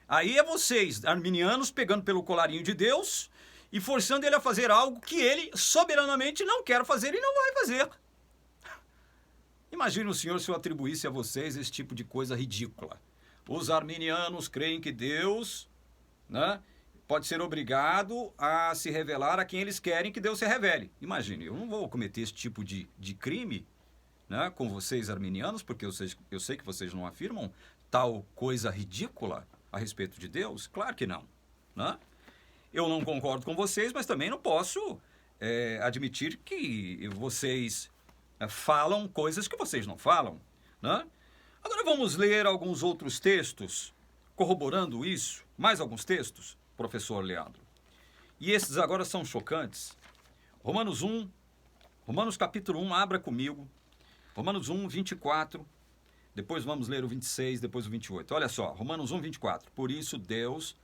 Aí é vocês, arminianos, pegando pelo colarinho de Deus e forçando ele a fazer algo que ele soberanamente não quer fazer e não vai fazer. Imagine o senhor se eu atribuísse a vocês esse tipo de coisa ridícula. Os arminianos creem que Deus, né, pode ser obrigado a se revelar a quem eles querem que Deus se revele. Imagine, eu não vou cometer esse tipo de crime, né, com vocês arminianos, porque eu sei que vocês não afirmam tal coisa ridícula a respeito de Deus. Claro que não, né? Eu não concordo com vocês, mas também não posso admitir que vocês falam coisas que vocês não falam, né? Agora vamos ler alguns outros textos corroborando isso, mais alguns textos, professor Leandro. E esses agora são chocantes. Romanos capítulo 1, abra comigo. Romanos 1, 24, depois vamos ler o 26, depois o 28. Olha só, Romanos 1, 24. Por isso Deus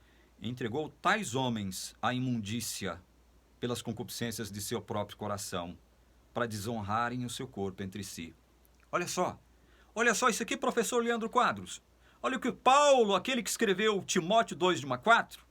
entregou tais homens à imundícia pelas concupiscências de seu próprio coração, para desonrarem o seu corpo entre si. Olha só isso aqui, professor Leandro Quadros. Olha o que Paulo, aquele que escreveu Timóteo 2, de 1 a 4,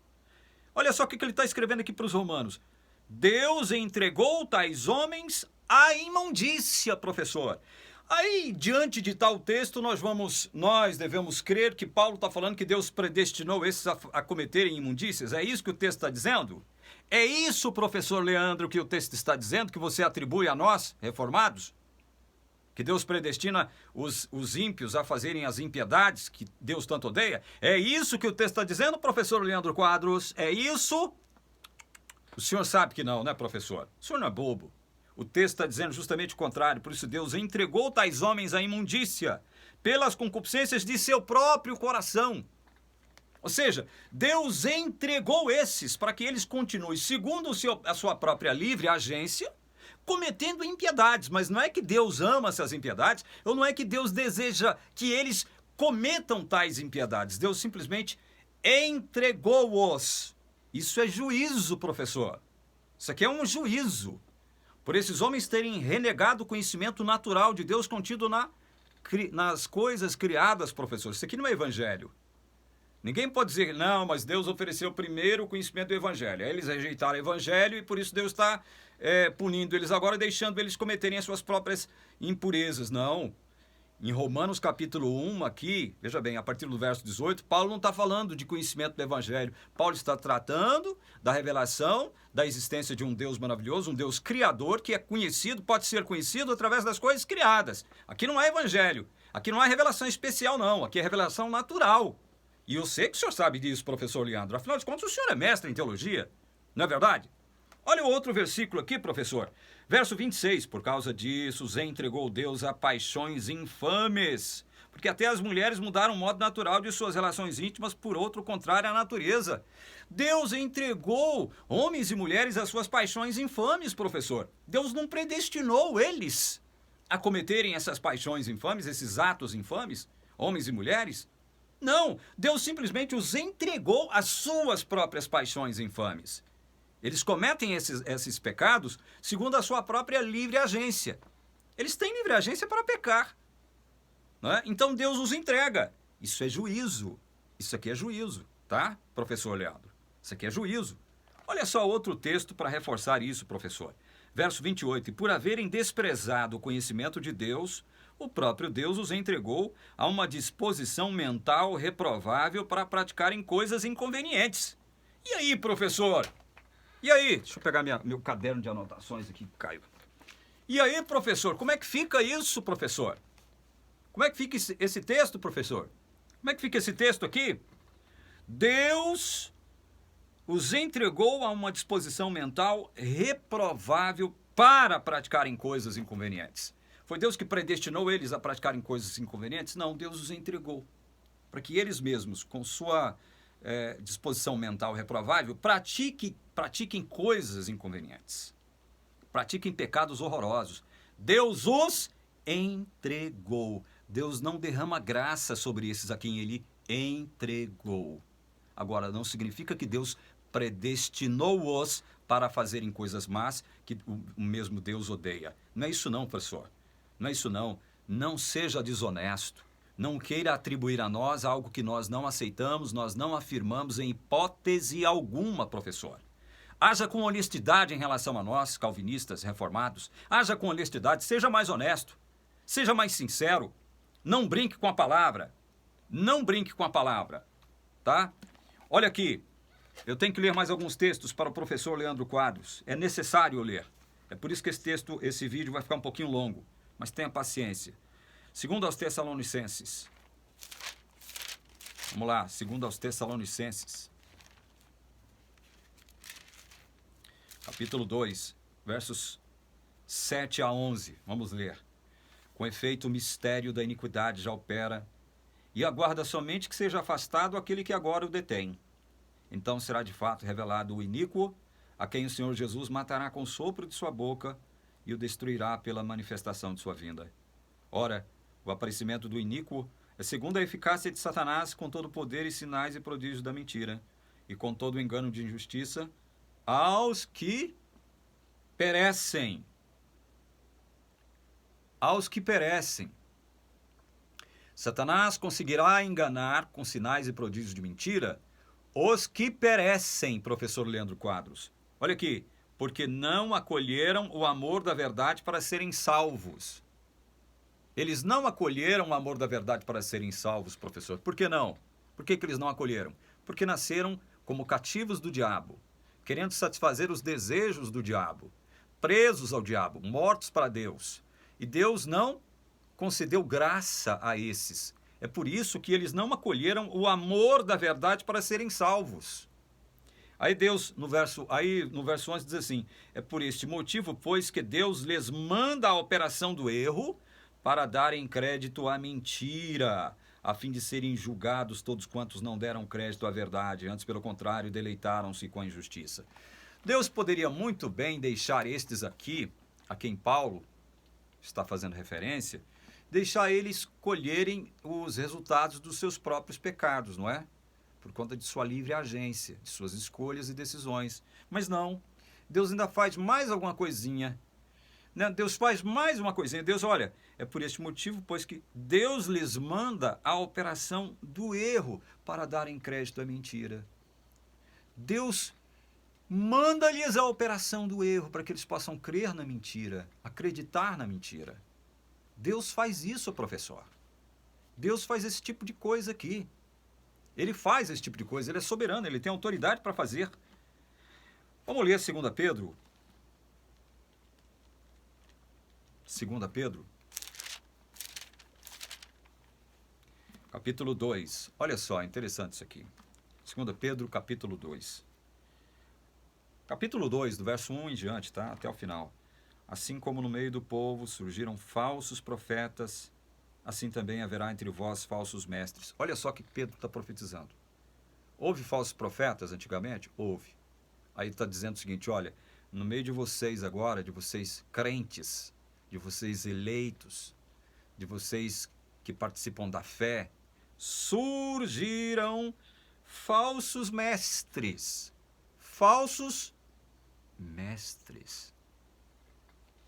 olha só o que ele está escrevendo aqui para os romanos. Deus entregou tais homens à imundícia, professor. Aí, diante de tal texto, nós devemos crer que Paulo está falando que Deus predestinou esses a cometerem imundícias? É isso que o texto está dizendo? É isso, professor Leandro, que o texto está dizendo, que você atribui a nós, reformados? Que Deus predestina os ímpios a fazerem as impiedades que Deus tanto odeia? É isso que o texto está dizendo, professor Leandro Quadros? É isso? O senhor sabe que não, né, professor? O senhor não é bobo. O texto está dizendo justamente o contrário. Por isso Deus entregou tais homens à imundícia pelas concupiscências de seu próprio coração. Ou seja, Deus entregou esses para que eles continuem, segundo a sua própria livre agência, cometendo impiedades. Mas não é que Deus ama essas impiedades, ou não é que Deus deseja que eles cometam tais impiedades. Deus simplesmente entregou-os. Isso é juízo, professor. Isso aqui é um juízo. Por esses homens terem renegado o conhecimento natural de Deus contido nas coisas criadas, professor. Isso aqui não é evangelho. Ninguém pode dizer, não, mas Deus ofereceu primeiro o conhecimento do evangelho. Aí eles rejeitaram o evangelho e por isso Deus está punindo eles agora, deixando eles cometerem as suas próprias impurezas. Não. Em Romanos capítulo 1, aqui, veja bem, a partir do verso 18, Paulo não está falando de conhecimento do evangelho. Paulo está tratando da revelação da existência de um Deus maravilhoso, um Deus criador, que é conhecido, pode ser conhecido através das coisas criadas. Aqui não é evangelho. Aqui não é revelação especial, não. Aqui é revelação natural. E eu sei que o senhor sabe disso, professor Leandro. Afinal de contas, o senhor é mestre em teologia. Não é verdade? Olha o outro versículo aqui, professor. Verso 26. Por causa disso, os entregou Deus a paixões infames, porque até as mulheres mudaram o modo natural de suas relações íntimas por outro contrário à natureza. Deus entregou homens e mulheres às suas paixões infames, professor. Deus não predestinou eles a cometerem essas paixões infames, esses atos infames, homens e mulheres. Não, Deus simplesmente os entregou às suas próprias paixões infames. Eles cometem esses pecados segundo a sua própria livre agência. Eles têm livre agência para pecar, não é? Então Deus os entrega. Isso é juízo. Isso aqui é juízo, tá, professor Leandro? Isso aqui é juízo. Olha só outro texto para reforçar isso, professor. Verso 28. E por haverem desprezado o conhecimento de Deus, o próprio Deus os entregou a uma disposição mental reprovável para praticarem coisas inconvenientes. E aí, professor? E aí? Deixa eu pegar meu caderno de anotações aqui, Caio. E aí, professor? Como é que fica isso, professor? Como é que fica esse texto, professor? Como é que fica esse texto aqui? Deus os entregou a uma disposição mental reprovável para praticarem coisas inconvenientes. Foi Deus que predestinou eles a praticarem coisas inconvenientes? Não, Deus os entregou para que eles mesmos, com sua disposição mental reprovável, pratiquem coisas inconvenientes. Pratiquem pecados horrorosos. Deus os entregou. Deus não derrama graça sobre esses a quem ele entregou. Agora, não significa que Deus predestinou-os para fazerem coisas más que o mesmo Deus odeia. Não é isso não, professor. Não é isso não. Não seja desonesto. Não queira atribuir a nós algo que nós não aceitamos, nós não afirmamos em hipótese alguma, professor. Haja com honestidade em relação a nós, calvinistas, reformados. Haja com honestidade, seja mais honesto. Seja mais sincero. Não brinque com a palavra. Não brinque com a palavra. Tá? Olha aqui. Eu tenho que ler mais alguns textos para o professor Leandro Quadros. É necessário ler. É por isso que esse vídeo vai ficar um pouquinho longo. Mas tenha paciência. Segundo aos Tessalonicenses. Vamos lá, segundo aos Tessalonicenses. Capítulo 2, versos 7 a 11. Vamos ler. Com efeito, o mistério da iniquidade já opera, e aguarda somente que seja afastado aquele que agora o detém. Então será de fato revelado o iníquo, a quem o Senhor Jesus matará com o sopro de sua boca e o destruirá pela manifestação de sua vinda. Ora, o aparecimento do iníquo é segundo a eficácia de Satanás, com todo o poder e sinais e prodígios da mentira, e com todo o engano de injustiça, aos que perecem. Aos que perecem. Satanás conseguirá enganar com sinais e prodígios de mentira os que perecem, professor Leandro Quadros. Olha aqui, porque não acolheram o amor da verdade para serem salvos. Eles não acolheram o amor da verdade para serem salvos, professor. Por que não? Por que eles não acolheram? Porque nasceram como cativos do diabo, querendo satisfazer os desejos do diabo, presos ao diabo, mortos para Deus. E Deus não concedeu graça a esses. É por isso que eles não acolheram o amor da verdade para serem salvos. Aí Deus, no verso 11 diz assim: é por este motivo, pois, que Deus lhes manda a operação do erro para darem crédito à mentira, a fim de serem julgados todos quantos não deram crédito à verdade, antes, pelo contrário, deleitaram-se com a injustiça. Deus poderia muito bem deixar estes aqui, a quem Paulo está fazendo referência, deixar eles colherem os resultados dos seus próprios pecados, não é? Por conta de sua livre agência, de suas escolhas e decisões. Mas não, Deus ainda faz mais alguma coisinha. Né? Deus faz mais uma coisinha. Deus, olha, é por este motivo, pois que Deus lhes manda a operação do erro para darem crédito à mentira. Deus manda-lhes a operação do erro para que eles possam crer na mentira, acreditar na mentira. Deus faz isso, professor. Deus faz esse tipo de coisa aqui. Ele faz esse tipo de coisa, ele é soberano, ele tem autoridade para fazer. Vamos ler 2 Pedro. 2 Pedro. Capítulo 2. Olha só, interessante isso aqui. 2 Pedro, capítulo 2. Capítulo 2, do verso 1 em diante, tá? Até o final. Assim como no meio do povo surgiram falsos profetas, assim também haverá entre vós falsos mestres. Olha só o que Pedro está profetizando. Houve falsos profetas antigamente? Houve. Aí está dizendo o seguinte, olha, no meio de vocês agora, de vocês crentes, de vocês eleitos, de vocês que participam da fé, surgiram falsos mestres. Falsos mestres.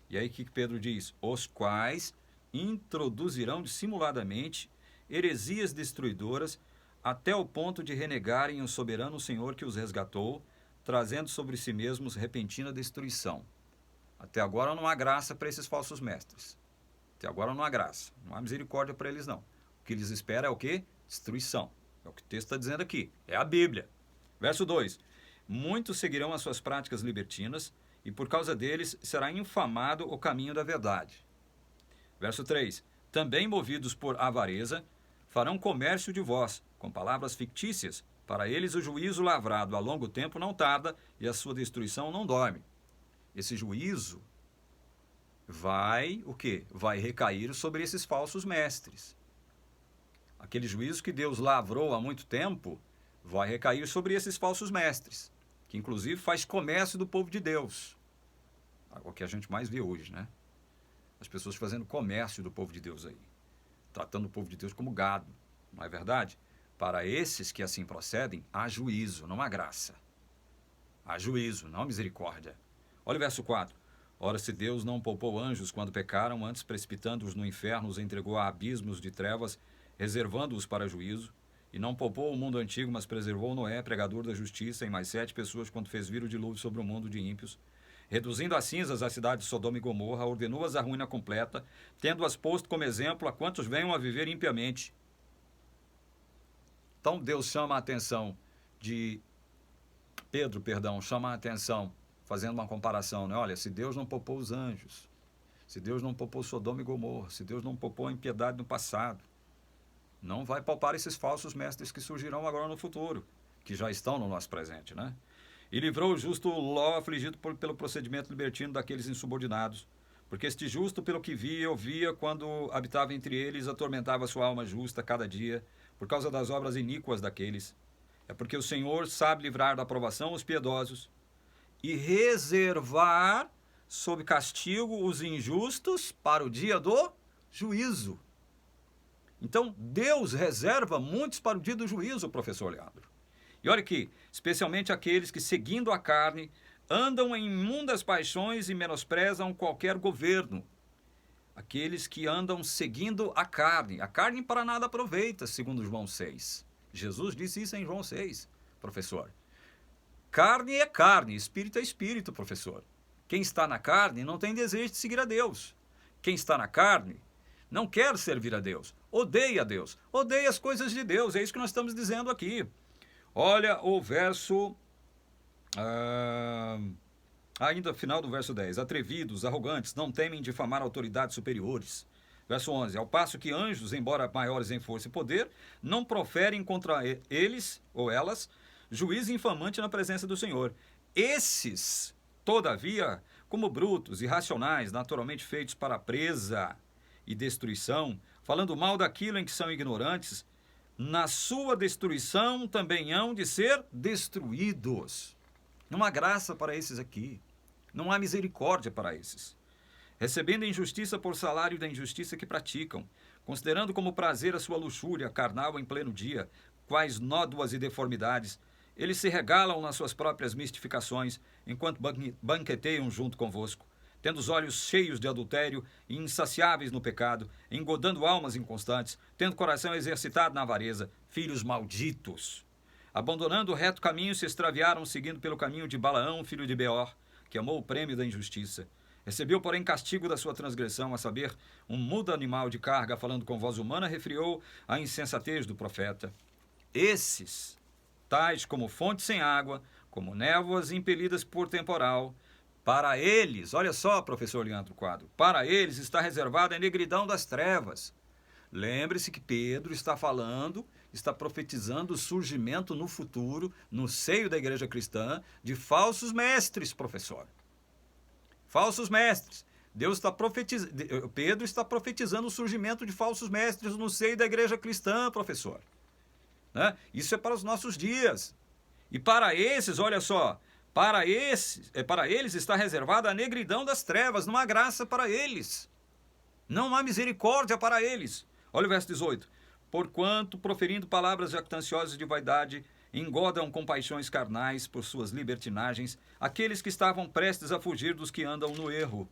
E aí o que Pedro diz? Os quais introduzirão dissimuladamente heresias destruidoras até o ponto de renegarem o soberano Senhor que os resgatou, trazendo sobre si mesmos repentina destruição. Até agora não há graça para esses falsos mestres. Até agora não há graça. Não há misericórdia para eles, não. O que eles espera é o quê? Destruição. É o que o texto está dizendo aqui. É a Bíblia. Verso 2. Muitos seguirão as suas práticas libertinas, e por causa deles será infamado o caminho da verdade. Verso 3. Também movidos por avareza, farão comércio de vós, com palavras fictícias. Para eles o juízo lavrado a longo tempo não tarda, e a sua destruição não dorme. Esse juízo vai, o quê? Vai recair sobre esses falsos mestres. Aquele juízo que Deus lavrou há muito tempo, vai recair sobre esses falsos mestres, que inclusive faz comércio do povo de Deus. O que a gente mais vê hoje, né? As pessoas fazendo comércio do povo de Deus aí, tratando o povo de Deus como gado, não é verdade? Para esses que assim procedem, há juízo, não há graça. Há juízo, não há misericórdia. Olha o verso 4. Ora, se Deus não poupou anjos quando pecaram, antes precipitando-os no inferno, os entregou a abismos de trevas, reservando-os para juízo, e não poupou o mundo antigo, mas preservou Noé, pregador da justiça, e mais 7 pessoas, quando fez vir o dilúvio sobre o mundo de ímpios, reduzindo a cinzas a cidade de Sodoma e Gomorra, ordenou-as a ruína completa, tendo-as posto como exemplo a quantos venham a viver impiamente. Então Deus chama a atenção de Pedro, perdão, chama a atenção, fazendo uma comparação, né? Olha, se Deus não poupou os anjos, se Deus não poupou Sodoma e Gomorra, se Deus não poupou a impiedade no passado, não vai poupar esses falsos mestres que surgirão agora no futuro, que já estão no nosso presente, né? E livrou o justo Ló afligido pelo procedimento libertino daqueles insubordinados, porque este justo, pelo que via, ouvia quando habitava entre eles, atormentava sua alma justa cada dia, por causa das obras iníquas daqueles. É porque o Senhor sabe livrar da provação os piedosos e reservar sob castigo os injustos para o dia do juízo. Então, Deus reserva muitos para o dia do juízo, professor Leandro. E olha aqui, especialmente aqueles que, seguindo a carne, andam em imundas paixões e menosprezam qualquer governo. Aqueles que andam seguindo a carne para nada aproveita, segundo João 6. Jesus disse isso em João 6, professor. Carne é carne, espírito é espírito, professor. Quem está na carne não tem desejo de seguir a Deus. Quem está na carne não quer servir a Deus, odeia a Deus, odeia as coisas de Deus, é isso que nós estamos dizendo aqui. Olha o verso, ainda final do verso 10. Atrevidos, arrogantes, não temem difamar autoridades superiores. Verso 11. Ao passo que anjos, embora maiores em força e poder, não proferem contra eles ou elas juízo infamante na presença do Senhor. Esses, todavia, como brutos, irracionais, naturalmente feitos para presa e destruição, falando mal daquilo em que são ignorantes, na sua destruição também hão de ser destruídos. Não há graça para esses aqui. Não há misericórdia para esses. Recebendo injustiça por salário da injustiça que praticam, considerando como prazer a sua luxúria carnal em pleno dia, quais nódoas e deformidades, eles se regalam nas suas próprias mistificações, enquanto banqueteiam junto convosco, tendo os olhos cheios de adultério e insaciáveis no pecado, engodando almas inconstantes, tendo coração exercitado na avareza, filhos malditos. Abandonando o reto caminho, se extraviaram, seguindo pelo caminho de Balaão, filho de Beor, que amou o prêmio da injustiça. Recebeu, porém, castigo da sua transgressão, a saber, um mudo animal de carga, falando com voz humana, refriou a insensatez do profeta. Esses, tais como fontes sem água, como névoas impelidas por temporal, para eles, olha só, professor Leandro Quadro, para eles está reservada a negridão das trevas. Lembre-se que Pedro está falando, está profetizando o surgimento no futuro, no seio da igreja cristã, de falsos mestres, professor. Falsos mestres. Pedro está profetizando o surgimento de falsos mestres no seio da igreja cristã, professor. Né? Isso é para os nossos dias. E para esses, olha só, para eles está reservada a negridão das trevas, não há graça para eles. Não há misericórdia para eles. Olha o verso 18. Porquanto, proferindo palavras jactanciosas de vaidade, engodam com paixões carnais por suas libertinagens aqueles que estavam prestes a fugir dos que andam no erro,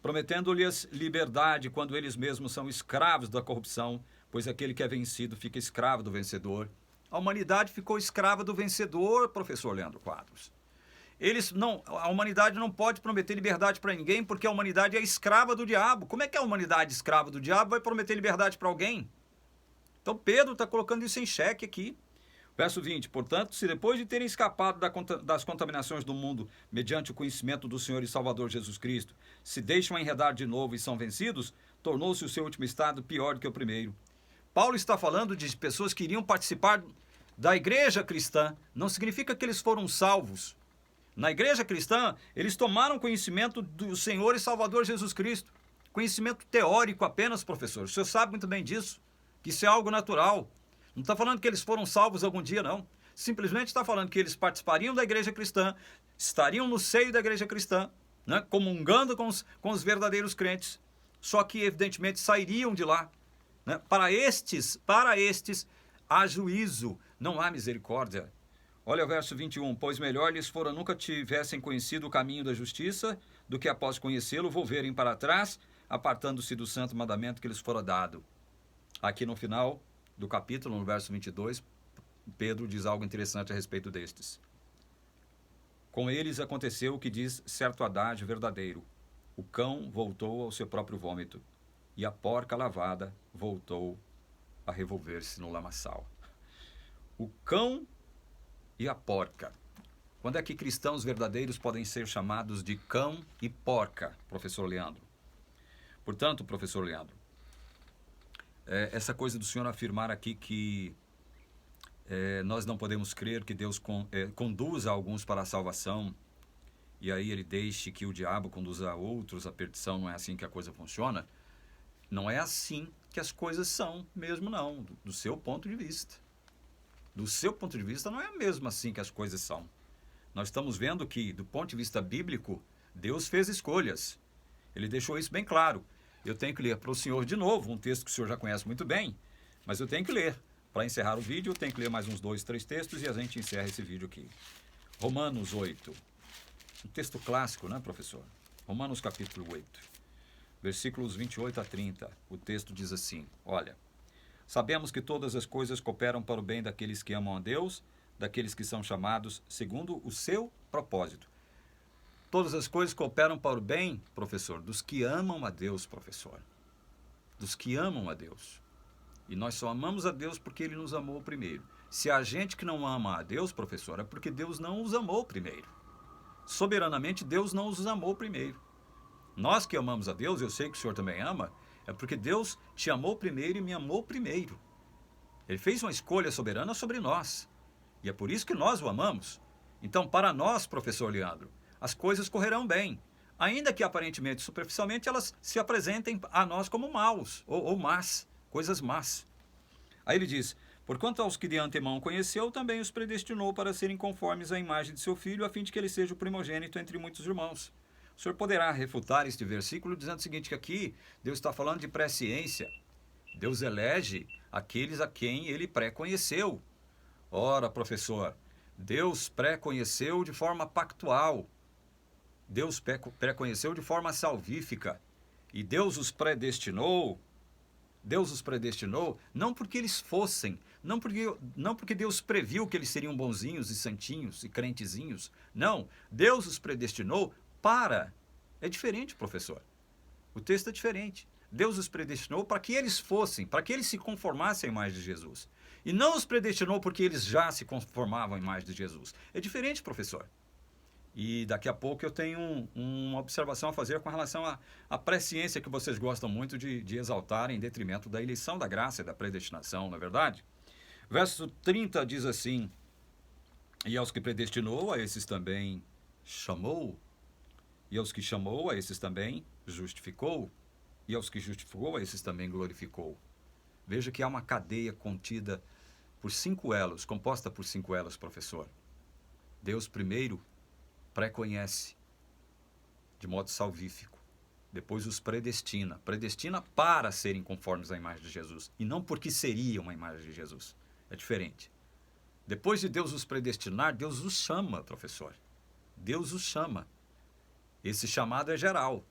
prometendo-lhes liberdade quando eles mesmos são escravos da corrupção, pois aquele que é vencido fica escravo do vencedor. A humanidade ficou escrava do vencedor, professor Leandro Quadros. A humanidade não pode prometer liberdade para ninguém porque a humanidade é escrava do diabo. Como é que a humanidade escrava do diabo vai prometer liberdade para alguém? Então Pedro está colocando isso em xeque aqui. Verso 20. Portanto, se depois de terem escapado das contaminações do mundo mediante o conhecimento do Senhor e Salvador Jesus Cristo, se deixam enredar de novo e são vencidos, tornou-se o seu último estado pior do que o primeiro. Paulo está falando de pessoas que iriam participar da igreja cristã. Não significa que eles foram salvos. Na igreja cristã, eles tomaram conhecimento do Senhor e Salvador Jesus Cristo. Conhecimento teórico apenas, professor. O senhor sabe muito bem disso, que isso é algo natural. Não está falando que eles foram salvos algum dia, não. Simplesmente está falando que eles participariam da igreja cristã, estariam no seio da igreja cristã, né, comungando com os verdadeiros crentes, só que, evidentemente, sairiam de lá. Né? Para estes, há juízo, não há misericórdia. Olha o verso 21. Pois melhor lhes fora nunca tivessem conhecido o caminho da justiça, do que após conhecê-lo, volverem para trás, apartando-se do santo mandamento que lhes fora dado. Aqui no final do capítulo, no verso 22, Pedro diz algo interessante a respeito destes. Com eles aconteceu o que diz certo adágio verdadeiro. O cão voltou ao seu próprio vômito, e a porca lavada voltou a revolver-se no lamaçal. O cão e a porca. Quando é que cristãos verdadeiros podem ser chamados de cão e porca, professor Leandro? Portanto, professor Leandro, essa coisa do senhor afirmar aqui que nós não podemos crer que Deus conduza alguns para a salvação e aí ele deixe que o diabo conduza outros à perdição, não é assim que a coisa funciona? Não é assim que as coisas são mesmo, não, do seu ponto de vista. Do seu ponto de vista, não é mesmo assim que as coisas são. Nós estamos vendo que, do ponto de vista bíblico, Deus fez escolhas. Ele deixou isso bem claro. Eu tenho que ler para o senhor de novo um texto que o senhor já conhece muito bem, mas eu tenho que ler. Para encerrar o vídeo, eu tenho que ler mais uns 2, 3 textos e a gente encerra esse vídeo aqui. Romanos 8. Um texto clássico, né, professor? Romanos capítulo 8, versículos 28 a 30. O texto diz assim, olha: sabemos que todas as coisas cooperam para o bem daqueles que amam a Deus, daqueles que são chamados segundo o seu propósito. Todas as coisas cooperam para o bem, professor, dos que amam a Deus, professor. Dos que amam a Deus. E nós só amamos a Deus porque Ele nos amou primeiro. Se há gente que não ama a Deus, professor, é porque Deus não os amou primeiro. Soberanamente, Deus não os amou primeiro. Nós que amamos a Deus, eu sei que o senhor também ama, é porque Deus te amou primeiro e me amou primeiro. Ele fez uma escolha soberana sobre nós. E é por isso que nós o amamos. Então, para nós, professor Leandro, as coisas correrão bem. Ainda que aparentemente, superficialmente, elas se apresentem a nós como maus ou más, coisas más. Aí ele diz: porquanto aos que de antemão conheceu, também os predestinou para serem conformes à imagem de seu filho, a fim de que ele seja o primogênito entre muitos irmãos. O senhor poderá refutar este versículo dizendo o seguinte, que aqui Deus está falando de presciência. Deus elege aqueles a quem ele pré-conheceu. Ora, professor, Deus pré-conheceu de forma pactual. Deus pré-conheceu de forma salvífica. E Deus os predestinou não porque eles fossem, não porque Deus previu que eles seriam bonzinhos e santinhos e crentezinhos. Não, Deus os predestinou para. É diferente, professor. O texto é diferente. Deus os predestinou para que eles fossem, para que eles se conformassem à imagem de Jesus. E não os predestinou porque eles já se conformavam à imagem de Jesus. É diferente, professor. E daqui a pouco eu tenho uma observação a fazer com relação à presciência que vocês gostam muito de exaltar em detrimento da eleição, da graça e da predestinação, não é verdade? Verso 30 diz assim: e aos que predestinou, a esses também chamou, e aos que chamou, a esses também justificou, e aos que justificou, a esses também glorificou. Veja que há uma cadeia contida por 5 elos, composta por 5 elos, professor. Deus primeiro pré-conhece de modo salvífico, depois os predestina para serem conformes à imagem de Jesus, e não porque seriam a imagem de Jesus. É diferente. Depois de Deus os predestinar, Deus os chama, professor. Deus os chama. Esse chamado é geral.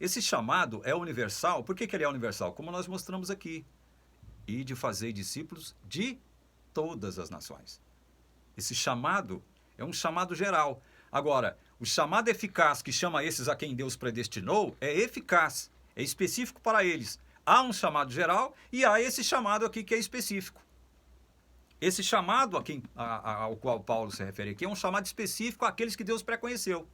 Esse chamado é universal. Por que ele é universal? Como nós mostramos aqui. E de fazer discípulos de todas as nações. Esse chamado é um chamado geral. Agora, o chamado eficaz que chama esses a quem Deus predestinou é eficaz, é específico para eles. Há um chamado geral e há esse chamado aqui que é específico. Esse chamado ao qual Paulo se refere aqui é um chamado específico àqueles que Deus pré-conheceu.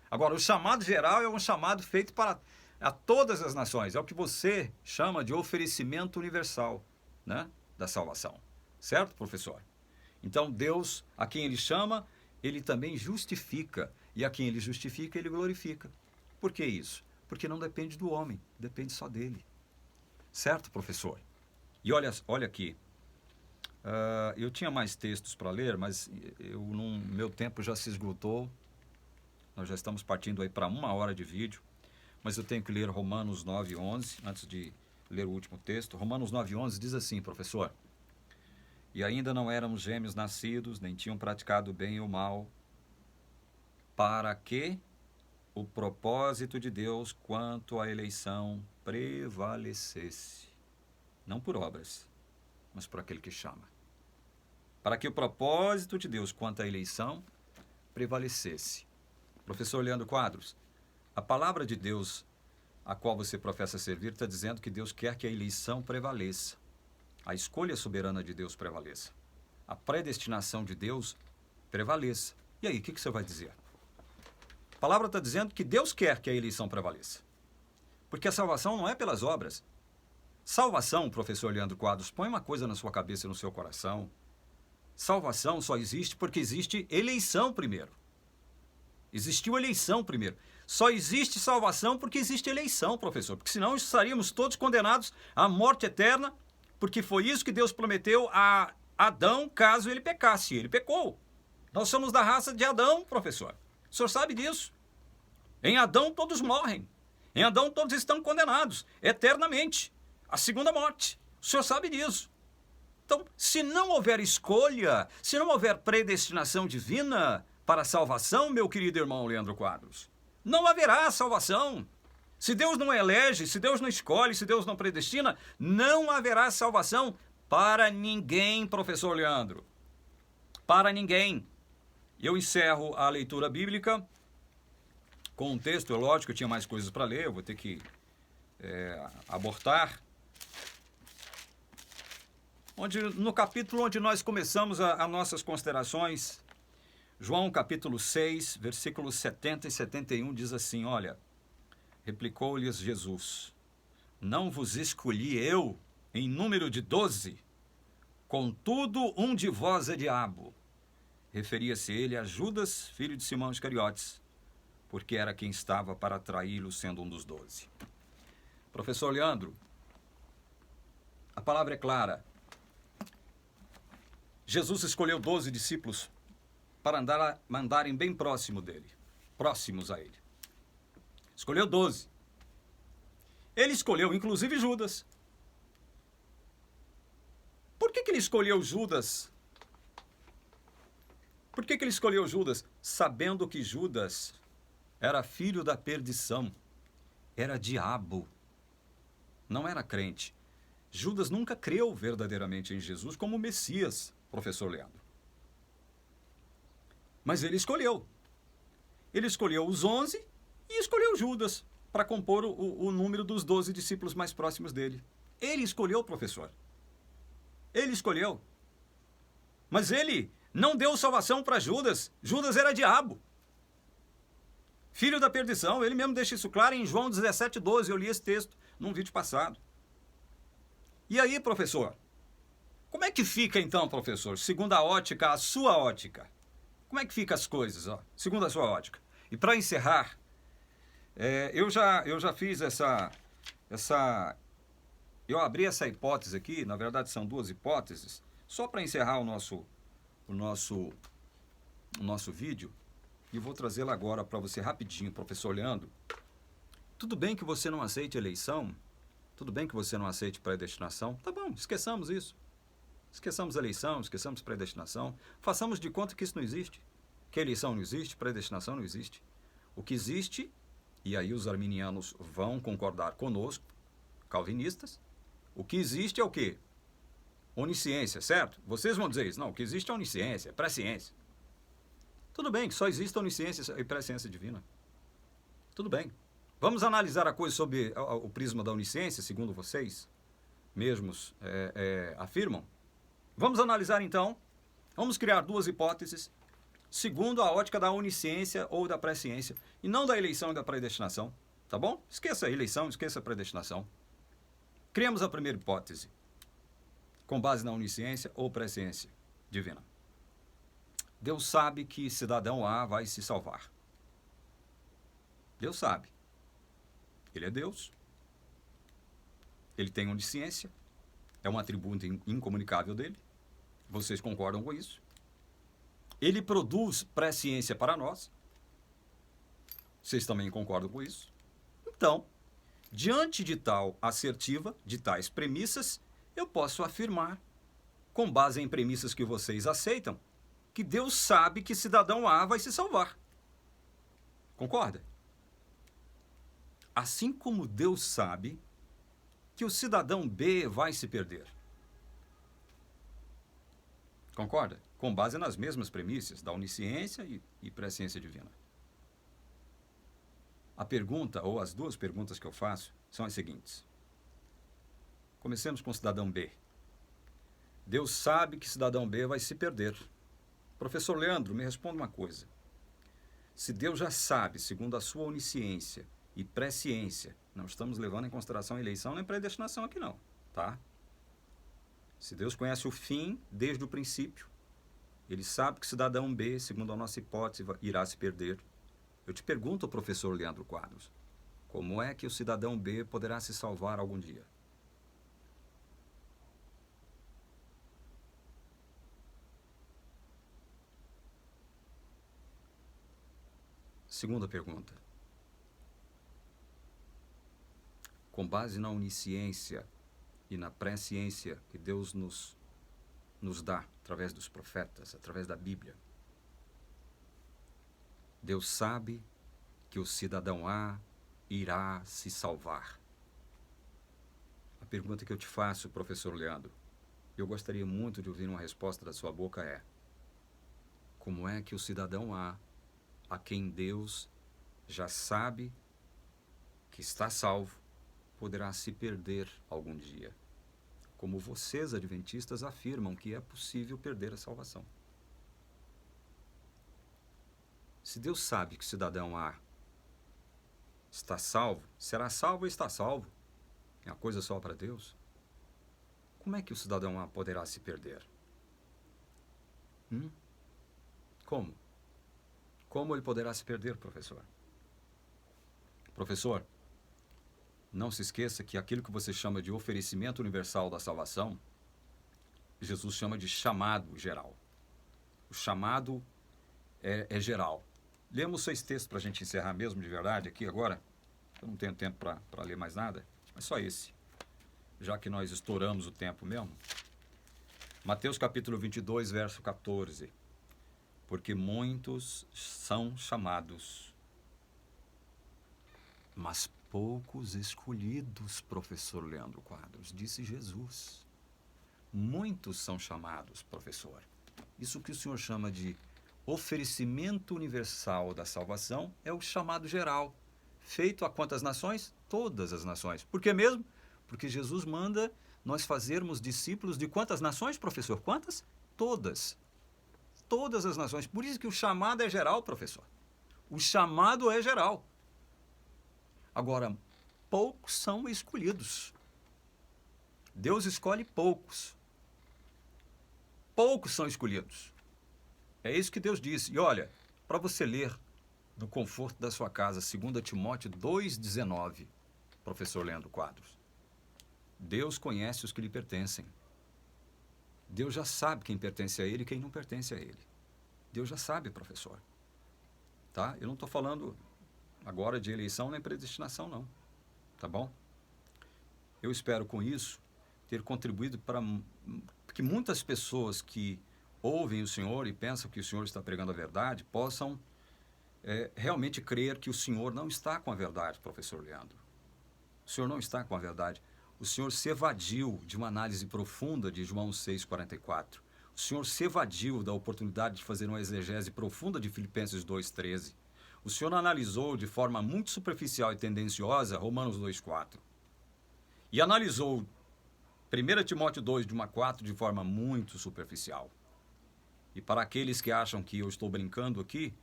Agora, o chamado geral é um chamado feito para a todas as nações. É o que você chama de oferecimento universal, né, da salvação. Certo, professor? Então, Deus, a quem ele chama, ele também justifica. E a quem ele justifica, ele glorifica. Por que isso? Porque não depende do homem, depende só dele. Certo, professor? E olha aqui. Eu tinha mais textos para ler, mas meu tempo já se esgotou. Nós já estamos partindo aí para 1 hora de vídeo. Mas eu tenho que ler Romanos 9:11, antes de ler o último texto. Romanos 9:11 diz assim, professor: e ainda não éramos gêmeos nascidos, nem tinham praticado o bem e o mal, para que o propósito de Deus quanto à eleição prevalecesse. Não por obras, mas por aquele que chama. Para que o propósito de Deus quanto à eleição prevalecesse. Professor Leandro Quadros, a palavra de Deus a qual você professa servir está dizendo que Deus quer que a eleição prevaleça. A escolha soberana de Deus prevaleça. A predestinação de Deus prevaleça. E aí, o que você vai dizer? A palavra está dizendo que Deus quer que a eleição prevaleça. Porque a salvação não é pelas obras. Salvação, professor Leandro Quadros, põe uma coisa na sua cabeça e no seu coração. Salvação só existe porque existe eleição primeiro. Existiu eleição primeiro. Só existe salvação porque existe eleição, professor. Porque senão estaríamos todos condenados à morte eterna, porque foi isso que Deus prometeu a Adão caso ele pecasse. Ele pecou. Nós somos da raça de Adão, professor. O senhor sabe disso. Em Adão todos morrem. Em Adão todos estão condenados eternamente. A segunda morte. O senhor sabe disso. Então, se não houver escolha, se não houver predestinação divina para a salvação, meu querido irmão Leandro Quadros, não haverá salvação. Se Deus não elege, se Deus não escolhe, se Deus não predestina, não haverá salvação para ninguém, professor Leandro. Para ninguém. Eu encerro a leitura bíblica com um texto, lógico, eu tinha mais coisas para ler, eu vou ter que abortar. No capítulo onde nós começamos as nossas considerações, João capítulo 6, versículos 70 e 71 diz assim, olha, replicou-lhes Jesus, não vos escolhi eu em número de 12, contudo um de vós é diabo. Referia-se ele a Judas, filho de Simão Iscariotes, porque era quem estava para traí-lo, sendo um dos 12. Professor Leandro, a palavra é clara. Jesus escolheu 12 discípulos para andarem bem próximos a ele. Escolheu 12. Ele escolheu inclusive Judas. Por que ele escolheu Judas? Por que ele escolheu Judas? Sabendo que Judas era filho da perdição, era diabo, não era crente. Judas nunca creu verdadeiramente em Jesus como Messias, professor Leandro. Mas ele escolheu. Ele escolheu os 11 e escolheu Judas para compor o número dos 12 discípulos mais próximos dele. Ele escolheu, professor. Ele escolheu. Mas ele não deu salvação para Judas. Judas era diabo. Filho da perdição. Ele mesmo deixa isso claro em João 17:12. Eu li esse texto num vídeo passado. E aí, professor? Como é que fica então, professor? Segundo a ótica, a sua ótica. Como é que fica as coisas, ó? Segundo a sua ótica? E para encerrar, eu já fiz eu abri essa hipótese aqui, na verdade são duas hipóteses, só para encerrar o nosso vídeo, e vou trazê-la agora para você rapidinho, professor Leandro. Tudo bem que você não aceite eleição, tudo bem que você não aceite predestinação, tá bom, esqueçamos isso. Esqueçamos a eleição, esqueçamos predestinação, façamos de conta que isso não existe, que a eleição não existe, predestinação não existe. O que existe, e aí os arminianos vão concordar conosco, calvinistas, o que existe é o quê? Onisciência, certo? Vocês vão dizer isso. Não, o que existe é onisciência, é presciência. Tudo bem que só existe onisciência e presciência divina. Tudo bem. Vamos analisar a coisa sob o prisma da onisciência, segundo vocês mesmos afirmam? Vamos analisar então, vamos criar duas hipóteses, segundo a ótica da onisciência ou da presciência, e não da eleição e da predestinação, tá bom? Esqueça a eleição, esqueça a predestinação. Criamos a primeira hipótese, com base na onisciência ou presciência divina. Deus sabe que cidadão A vai se salvar. Deus sabe. Ele é Deus. Ele tem onisciência. É um atributo incomunicável dele. Vocês concordam com isso? Ele produz presciência para nós. Vocês também concordam com isso? Então, diante de tal assertiva, de tais premissas, eu posso afirmar, com base em premissas que vocês aceitam, que Deus sabe que cidadão A vai se salvar. Concorda? Assim como Deus sabe que o cidadão B vai se perder. Concorda? Com base nas mesmas premissas da onisciência e presciência divina. A pergunta, ou as duas perguntas que eu faço, são as seguintes. Comecemos com o cidadão B. Deus sabe que cidadão B vai se perder. Professor Leandro, me responda uma coisa. Se Deus já sabe, segundo a sua onisciência e presciência, não estamos levando em consideração a eleição nem predestinação aqui não, tá? Se Deus conhece o fim desde o princípio, Ele sabe que o cidadão B, segundo a nossa hipótese, irá se perder. Eu te pergunto, professor Leandro Quadros, como é que o cidadão B poderá se salvar algum dia? Segunda pergunta. Com base na onisciência e na presciência que Deus nos dá através dos profetas, através da Bíblia, Deus sabe que o cidadão A irá se salvar. A pergunta que eu te faço, professor Leandro, eu gostaria muito de ouvir uma resposta da sua boca é: como é que o cidadão a quem Deus já sabe que está salvo, poderá se perder algum dia? Como vocês, adventistas, afirmam que é possível perder a salvação. Se Deus sabe que o cidadão A está salvo, será salvo ou está salvo? É uma coisa só para Deus. Como é que o cidadão A poderá se perder? Como? Como ele poderá se perder, professor? Professor, não se esqueça que aquilo que você chama de oferecimento universal da salvação, Jesus chama de chamado geral. O chamado é geral. Lemos 6 textos para a gente encerrar mesmo de verdade aqui agora. Eu não tenho tempo para ler mais nada, mas só esse, já que nós estouramos o tempo mesmo. Mateus capítulo 22, verso 14. Porque muitos são chamados, mas poucos escolhidos, professor Leandro Quadros, disse Jesus. Muitos são chamados, professor. Isso que o senhor chama de oferecimento universal da salvação é o chamado geral. Feito a quantas nações? Todas as nações. Por que mesmo? Porque Jesus manda nós fazermos discípulos de quantas nações, professor? Quantas? Todas. Todas as nações. Por isso que o chamado é geral, professor. O chamado é geral. Agora, poucos são escolhidos. Deus escolhe poucos. Poucos são escolhidos. É isso que Deus disse. E olha, para você ler no conforto da sua casa, 2 Timóteo 2,19, professor Leandro Quadros. Deus conhece os que lhe pertencem. Deus já sabe quem pertence a Ele e quem não pertence a Ele. Deus já sabe, professor. Tá? Eu não estou falando agora de eleição nem predestinação, não. Tá bom? Eu espero com isso ter contribuído para que muitas pessoas que ouvem o Senhor e pensam que o Senhor está pregando a verdade possam realmente crer que o Senhor não está com a verdade, professor Leandro. O Senhor não está com a verdade. O Senhor se evadiu de uma análise profunda de João 6,44. O Senhor se evadiu da oportunidade de fazer uma exegese profunda de Filipenses 2,13. O Senhor analisou de forma muito superficial e tendenciosa Romanos 2,4. E analisou 1 Timóteo 2,1-4 de forma muito superficial. E para aqueles que acham que eu estou brincando aqui,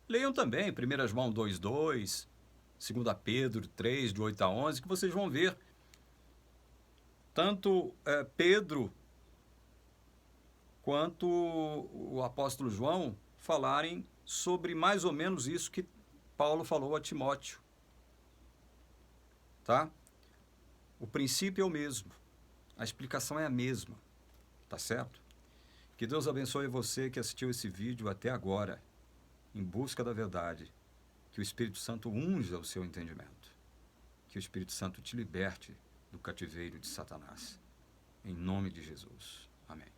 leiam também 1 João 2,2, 2 Pedro 3, de 8 a 11, que vocês vão ver tanto Pedro quanto o apóstolo João falarem sobre mais ou menos isso que Paulo falou a Timóteo. Tá? O princípio é o mesmo. A explicação é a mesma. Tá certo? Que Deus abençoe você que assistiu esse vídeo até agora, em busca da verdade. Que o Espírito Santo unja o seu entendimento. Que o Espírito Santo te liberte do cativeiro de Satanás. Em nome de Jesus. Amém.